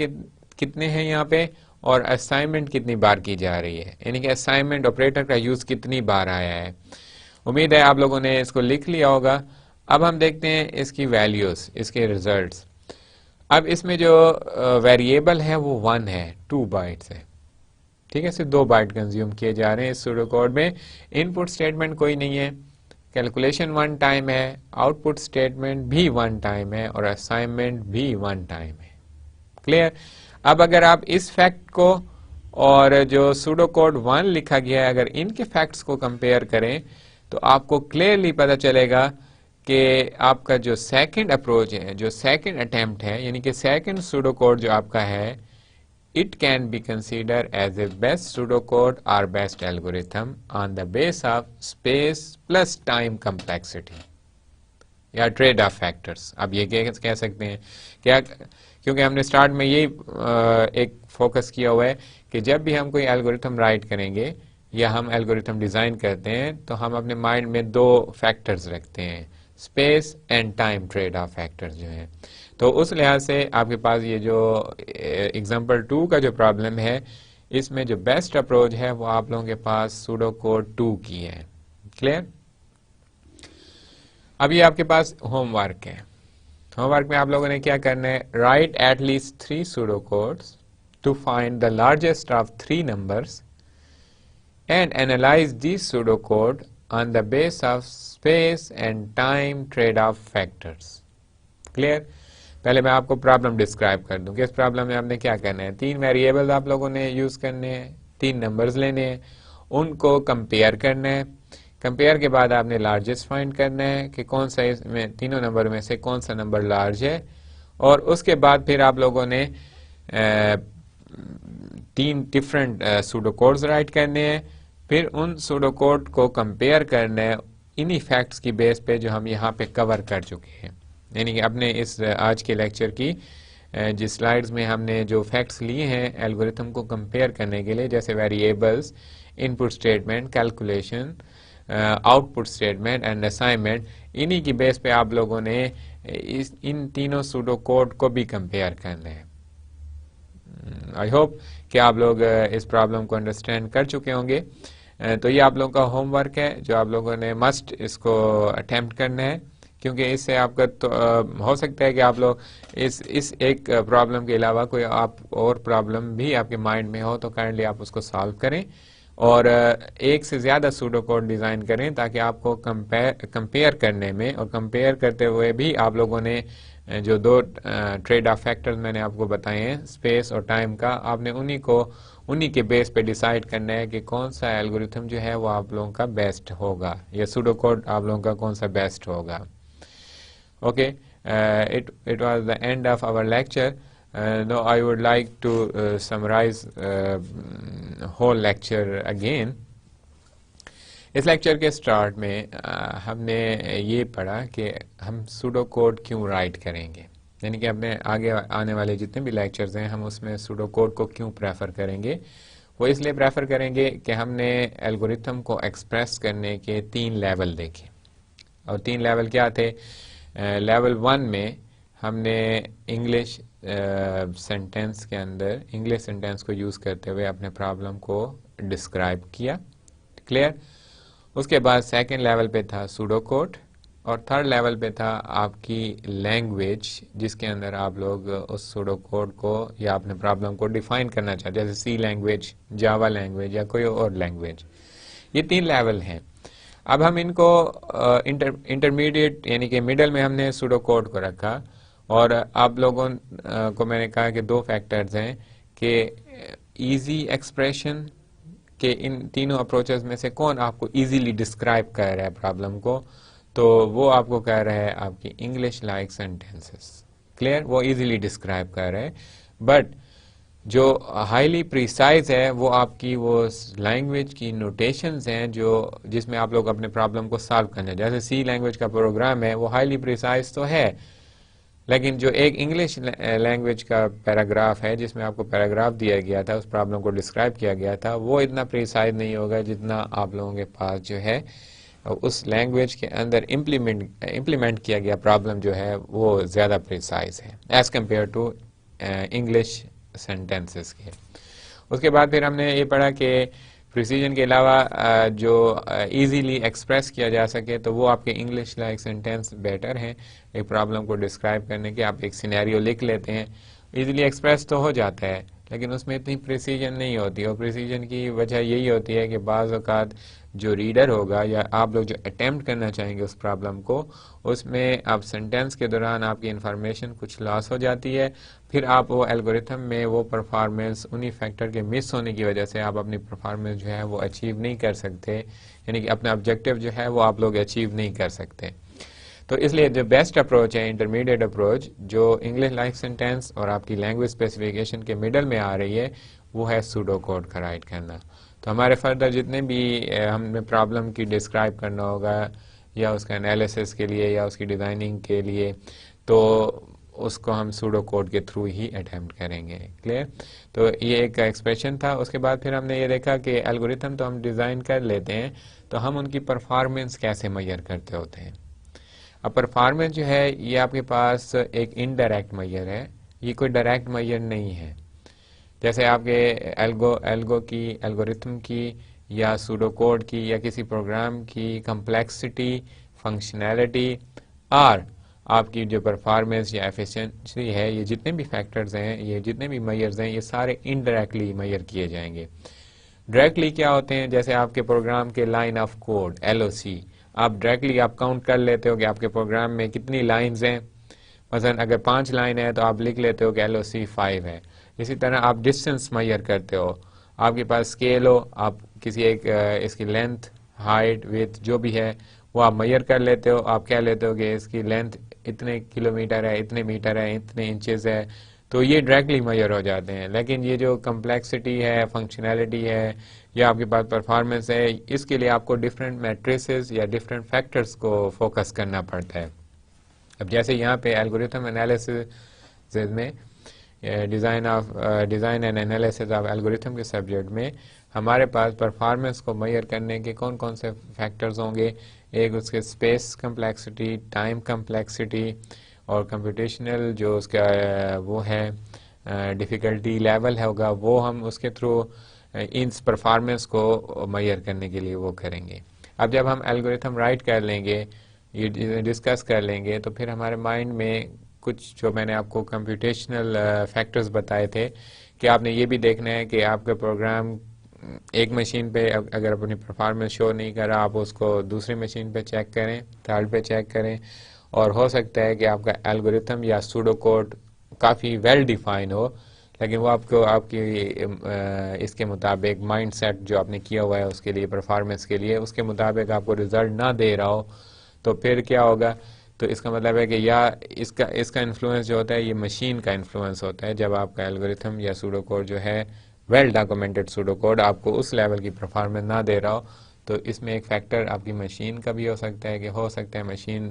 कितने हैं यहाँ पे, और असाइनमेंट कितनी बार की जा रही है, यानी कि असाइनमेंट ऑपरेटर का यूज कितनी बार आया है। उम्मीद है आप लोगों ने इसको लिख लिया होगा। अब हम देखते हैं इसकी वैल्यूज, इसके रिजल्ट्स। अब इसमें जो वेरिएबल है वो 1 है, 2 बाइट्स है, ठीक है, सिर्फ 2 बाइट कंज्यूम किए जा रहे हैं इस सूडो कोड में। इनपुट स्टेटमेंट कोई नहीं है, कैलकुलेशन 1 टाइम है, आउटपुट स्टेटमेंट भी 1 टाइम है और असाइनमेंट भी 1 टाइम है। क्लियर? अब अगर आप इस फैक्ट को और जो सूडो कोड 1 लिखा गया है, अगर इनके फैक्ट्स को कंपेयर करें तो आपको क्लियरली पता चलेगा कि आपका जो सेकंड अप्रोच है, जो सेकंड अटेम्प्ट है, यानी कि सेकंड सूडो कोड जो आपका है, it can be considered as a best pseudocode or best algorithm on the base of space plus time complexity या ट्रेड ऑफ फैक्टर्स। अब ये कह सकते हैं क्या, क्योंकि हमने स्टार्ट में यही एक फोकस किया हुआ है कि जब भी हम कोई एल्गोरिथम राइट करेंगे या हम एल्गोरिथम डिज़ाइन करते हैं तो हम अपने माइंड में 2 फैक्टर्स रखते हैं, space and time trade off factors जो हैं। तो उस लिहाज से आपके पास ये जो एग्जांपल 2 का जो प्रॉब्लम है, इसमें जो बेस्ट अप्रोच है वो आप लोगों के पास सूडो कोड 2 की है। क्लियर? अब ये आपके पास होमवर्क है। होमवर्क में आप लोगों ने क्या करना है, write at least 3 pseudo codes to find the largest of 3 numbers and analyze this pseudo code on the base of space and time trade off factors. Clear? पहले मैं आपको प्रॉब्लम डिस्क्राइब कर दूं कि इस प्रॉब्लम में आपने क्या करना है, 3 वेरिएबल्स आप लोगों ने यूज करने हैं, 3 नंबर्स लेने हैं, उनको कंपेयर करना है। कंपेयर के बाद आपने लार्जेस्ट फाइंड करना है कि कौन सा इसमें तीनों नंबर में से कौन सा नंबर लार्ज है, और उसके बाद फिर आप लोगों ने 3 डिफरेंट सूडो कोड्स राइट करने हैं, फिर उन सूडो कोड को कंपेयर करना है इन्हीं फैक्ट्स की बेस पे जो हम यहाँ पे कवर कर चुके हैं। यानी कि अपने इस आज के लेक्चर की जिस स्लाइड्स में हमने जो फैक्ट्स लिए हैं एल्गोरिथम को कंपेयर करने के लिए, जैसे variables, input statement, calculation, output statement and assignment, इन्हीं की बेस पे आप लोगों ने इन तीनों सूडो कोड को भी कंपेयर करना है। आई होप कि आप लोग इस प्रॉब्लम को अंडरस्टैंड कर चुके होंगे। तो ये आप लोगों का होमवर्क है जो आप लोगों ने मस्ट इसको अटेम्प्ट करना है, क्योंकि इससे आपका तो हो सकता है कि आप लोग इस एक प्रॉब्लम के अलावा कोई आप और प्रॉब्लम भी आपके माइंड में हो तो काइंडली आप उसको सॉल्व करें और एक से ज़्यादा सूडो कोड डिज़ाइन करें, ताकि आपको कंपेयर करने में और कंपेयर करते हुए भी आप लोगों ने जो 2 ट्रेड ऑफ फैक्टर्स मैंने आपको बताए हैं, स्पेस और टाइम का, आपने उन्हीं के बेस पे डिसाइड करना है कि कौन सा एल्गोरिथम जो है वो आप लोगों का बेस्ट होगा या सूडो कोड आप लोगों का कौन सा बेस्ट होगा। Okay, it was the end of our lecture. Now I would like to summarize whole lecture again. इस लेक्चर के स्टार्ट में हमने ये पढ़ा कि हम सूडो कोड क्यों राइट करेंगे, यानी कि अपने आगे आने वाले जितने भी लेक्चर्स हैं हम उसमें सूडो कोड को क्यों प्रेफर करेंगे। वो इसलिए प्रेफर करेंगे कि हमने एल्गोरिथम को एक्सप्रेस करने के 3 लेवल देखे, और 3 लेवल क्या थे। लेवल 1 में हमने इंग्लिश सेंटेंस के अंदर इंग्लिश सेंटेंस को यूज़ करते हुए अपने प्रॉब्लम को डिस्क्राइब किया। क्लियर? उसके बाद सेकंड लेवल पे था सूडो कोड, और थर्ड लेवल पे था आपकी लैंग्वेज, जिसके अंदर आप लोग उस सूडो कोड को या अपने प्रॉब्लम को डिफाइन करना चाहते हैं, जैसे सी लैंग्वेज, जावा लैंग्वेज या कोई और लैंग्वेज। ये 3 लेवल हैं। अब हम इनको इंटरमीडिएट यानी कि मिडल में हमने सूडो कोड को रखा, और आप लोगों को मैंने कहा कि 2 फैक्टर्स हैं कि इजी एक्सप्रेशन के इन तीनों अप्रोचेस में से कौन आपको इजीली डिस्क्राइब कर रहा है प्रॉब्लम को, तो वो आपको कह रहा है आपकी इंग्लिश लाइक सेंटेंसेस। क्लियर? वो इजीली डिस्क्राइब कर रहा है। बट जो हाईली प्रिसाइज है वो आपकी वो लैंग्वेज की नोटेशंस हैं जो जिसमें आप लोग अपने प्रॉब्लम को सॉल्व करना है। जैसे सी लैंग्वेज का प्रोग्राम है वो हाईली प्रिसाइज तो है, लेकिन जो एक इंग्लिश लैंग्वेज का पैराग्राफ है जिसमें आपको पैराग्राफ दिया गया था, उस प्रॉब्लम को डिस्क्राइब किया गया था, वो इतना प्रिसाइज नहीं होगा जितना आप लोगों के पास जो है उस लैंग्वेज के अंदर इम्प्लीमेंट किया गया प्रॉब्लम जो है वो ज़्यादा प्रिसाइज है as compare to English sentences के। उसके बाद फिर हमने ये पढ़ा कि प्रिसीजन के अलावा जो इजीली एक्सप्रेस किया जा सके तो वो आपके इंग्लिश लाइक सेंटेंस बेटर हैं। एक प्रॉब्लम को डिस्क्राइब करने के आप एक सिनेरियो लिख लेते हैं, इजीली एक्सप्रेस तो हो जाता है, लेकिन उसमें इतनी प्रिसीजन नहीं होती। और प्रिसीजन की वजह यही होती है कि बाज़ औक़ात जो रीडर होगा या आप लोग जो अटेम्प्ट करना चाहेंगे उस प्रॉब्लम को, उसमें आप सेंटेंस के दौरान आपकी इंफॉर्मेशन कुछ लॉस हो जाती है, फिर आप वो एल्गोरिथम में वो परफॉर्मेंस उन्हीं फैक्टर के मिस होने की वजह से आप अपनी परफॉर्मेंस जो है वो अचीव नहीं कर सकते, यानी कि अपना ऑब्जेक्टिव जो है वो आप लोग अचीव नहीं कर सकते। तो इसलिए जो बेस्ट अप्रोच है, इंटरमीडिएट अप्रोच, जो इंग्लिश लाइक सेंटेंस और आपकी लैंग्वेज स्पेसिफिकेशन के मिडल में आ रही है, वो है सूडो कोड का राइट करना। तो हमारे फर्दर जितने भी हमें प्रॉब्लम की डिस्क्राइब करना होगा या उसका एनालिसिस के लिए या उसकी डिज़ाइनिंग के लिए, तो उसको हम सूडो कोड के थ्रू ही अटेम्प्ट करेंगे। क्लियर? तो ये एक एक्सप्रेशन था। उसके बाद फिर हमने ये देखा कि एल्गोरिथम तो हम डिज़ाइन कर लेते हैं, तो हम उनकी परफॉर्मेंस कैसे मेजर करते होते हैं। अब परफॉर्मेंस जो है ये आपके पास एक इनडायरेक्ट मेजर है, ये कोई डायरेक्ट मेजर नहीं है। जैसे आपके एल्गो की, एल्गोरिथम की या सूडो कोड की या किसी प्रोग्राम की कम्प्लेक्सिटी, फंक्शनैलिटी और आपकी जो परफॉर्मेंस या एफिशिएंसी है, ये जितने भी फैक्टर्स हैं, ये जितने भी मेजर्स हैं, ये सारे इनडायरेक्टली मेजर किए जाएंगे। डायरेक्टली क्या होते हैं? जैसे आपके प्रोग्राम के लाइन ऑफ कोड LOC, आप डायरेक्टली आप काउंट कर लेते हो कि आपके प्रोग्राम में कितनी लाइंस हैं। मसलन अगर 5 लाइन है तो आप लिख लेते हो कि LOC 5 है। इसी तरह आप डिस्टेंस मेजर करते हो, आपके पास स्केल हो, आप किसी एक इसकी लेंथ, हाइट, विड्थ जो भी है वो आप मेजर कर लेते हो। आप कह लेते हो कि इसकी लेंथ इतने किलोमीटर है, इतने मीटर है, इतने इंचेस है, तो ये डायरेक्टली मेजर हो जाते हैं। लेकिन ये जो कम्प्लेक्सिटी है, फंक्शनैलिटी है या आपके पास परफॉर्मेंस है, इसके लिए आपको डिफरेंट मैट्रिसेस या डिफरेंट फैक्टर्स को फोकस करना पड़ता है। अब जैसे यहाँ पे एल्गोरिथम एनालिसिस में design and analysis of algorithm के सब्जेक्ट में हमारे पास परफॉर्मेंस को मेजर करने के कौन कौन से फैक्टर्स होंगे। एक उसके स्पेस कम्प्लेक्सिटी, टाइम कम्प्लेक्सिटी और कंप्यूटेशनल जो उसका वो है डिफ़िकल्टी लेवल है होगा, वो हम उसके थ्रू इन परफॉर्मेंस को मेजर करने के लिए वो करेंगे। अब जब हम एल्गोरिथम राइट कर लेंगे, ये डिस्कस कर लेंगे, तो फिर हमारे माइंड में कुछ जो मैंने आपको कंप्यूटेशनल फैक्टर्स बताए थे कि आपने ये भी देखना है कि आपका प्रोग्राम एक मशीन पे अगर अपनी परफॉर्मेंस शो नहीं कर रहा, आप उसको दूसरी मशीन पे चेक करें, थर्ड पे चेक करें। और हो सकता है कि आपका एल्गोरिथम या सूडो कोड काफ़ी वेल डिफाइन हो, लेकिन वो आपको आपकी इसके मुताबिक माइंडसेट जो आपने किया हुआ है उसके लिए, परफॉर्मेंस के लिए, उसके मुताबिक आपको रिजल्ट ना दे रहा हो, तो फिर क्या होगा? तो इसका मतलब है कि या इसका इन्फ्लुएंस जो होता है ये मशीन का इन्फ्लुएंस होता है। जब आपका एल्गोरिथम या सूडो कोड जो है, वेल डॉक्यूमेंटेड सूडो कोड, आपको उस लेवल की परफॉर्मेंस ना दे रहा हो, तो इसमें एक फैक्टर आपकी मशीन का भी हो सकता है कि हो सकता है मशीन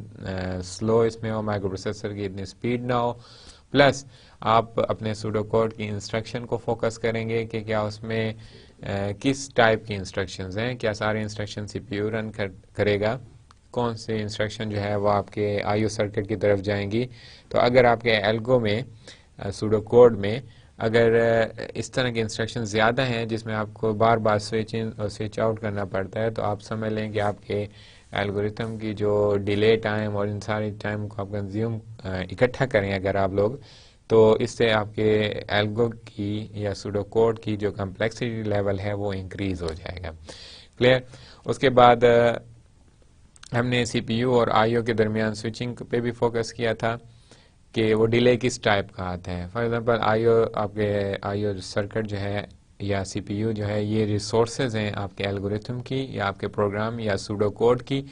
स्लो इसमें हो, माइक्रो प्रोसेसर की इतनी स्पीड ना हो। प्लस आप अपने सूडो कोड की इंस्ट्रक्शन को फोकस करेंगे कि क्या उसमें किस टाइप की इंस्ट्रक्शंस हैं, क्या सारे इंस्ट्रक्शन CPU रन करेगा, कौन से इंस्ट्रक्शन जो है वो आपके IO सर्किट की तरफ जाएंगी। तो अगर आपके एल्गो में, सूडो कोड में अगर इस तरह के इंस्ट्रक्शन ज़्यादा हैं जिसमें आपको बार बार स्विच इन और स्विच आउट करना पड़ता है, तो आप समझ लें कि आपके एल्गोरिथम की जो डिले टाइम और इन सारी टाइम को आप कंज्यूम इकट्ठा करें अगर आप लोग, तो इससे आपके एल्गो की या सूडो कोड की जो कम्प्लेक्सिटी लेवल है वो इंक्रीज़ हो जाएगा। क्लियर? उसके बाद हमने CPU और IO के दरमियान स्विचिंग पे भी फोकस किया था कि वो डिले किस टाइप का आता है। फॉर एग्जांपल आपके IO सर्किट जो है या CPU जो है, ये रिसोर्सेज हैं आपके एल्गोरिथम की या आपके प्रोग्राम या सूडो कोड की।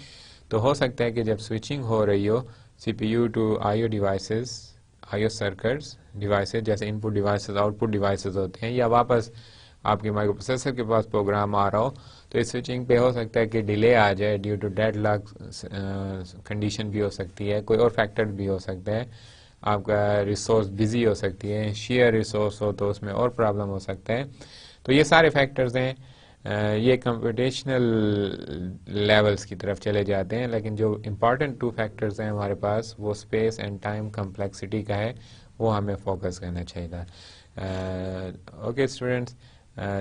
तो हो सकता है कि जब स्विचिंग हो रही हो CPU to IO devices, IO circuits devices, जैसे इनपुट डिवाइसेस आउटपुट डिवाइसेस होते हैं, या वापस आपके माइक्रो प्रोसेसर के पास प्रोग्राम आ रहा हो, तो इस स्विचिंग पे हो सकता है कि डिले आ जाए ड्यू टू डेडलॉक कंडीशन भी हो सकती है, कोई और फैक्टर भी हो सकता है, आपका रिसोर्स बिजी हो सकती है, शेयर रिसोर्स हो तो उसमें और प्रॉब्लम हो सकता है। तो ये सारे फैक्टर्स हैं, ये कंप्यूटेशनल लेवल्स की तरफ चले जाते हैं, लेकिन जो इम्पॉर्टेंट 2 फैक्टर्स हैं हमारे पास वो स्पेस एंड टाइम कम्प्लेक्सिटी का है, वो हमें फोकस करना चाहिए। Okay students,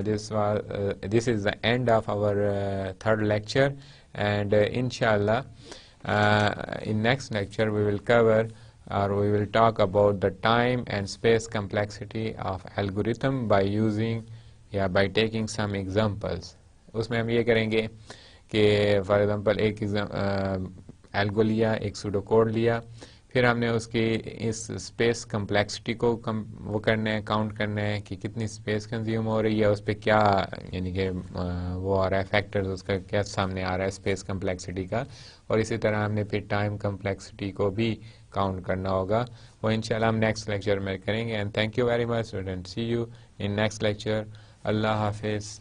this is the end of our third lecture, and inshallah in next lecture we will cover or we will talk about the time and space complexity of algorithm by using या by taking some examples. उसमें हम ये करेंगे कि for example एक algo लिया, एक pseudo code लिया, फिर हमने उसकी इस स्पेस कम्प्लेक्सिटी को वो करना है, काउंट करना है कि कितनी स्पेस कंज्यूम हो रही है, उस पर क्या यानी कि वो आ रहा है फैक्टर्स, उसका क्या सामने आ रहा है स्पेस कम्प्लेक्सिटी का, और इसी तरह हमने फिर टाइम कम्प्लेक्सिटी को भी काउंट करना होगा. वो इंशाल्लाह हम नेक्स्ट लेक्चर में करेंगे. And thank you very much student. See you in next lecture. अल्लाह हाफिज़.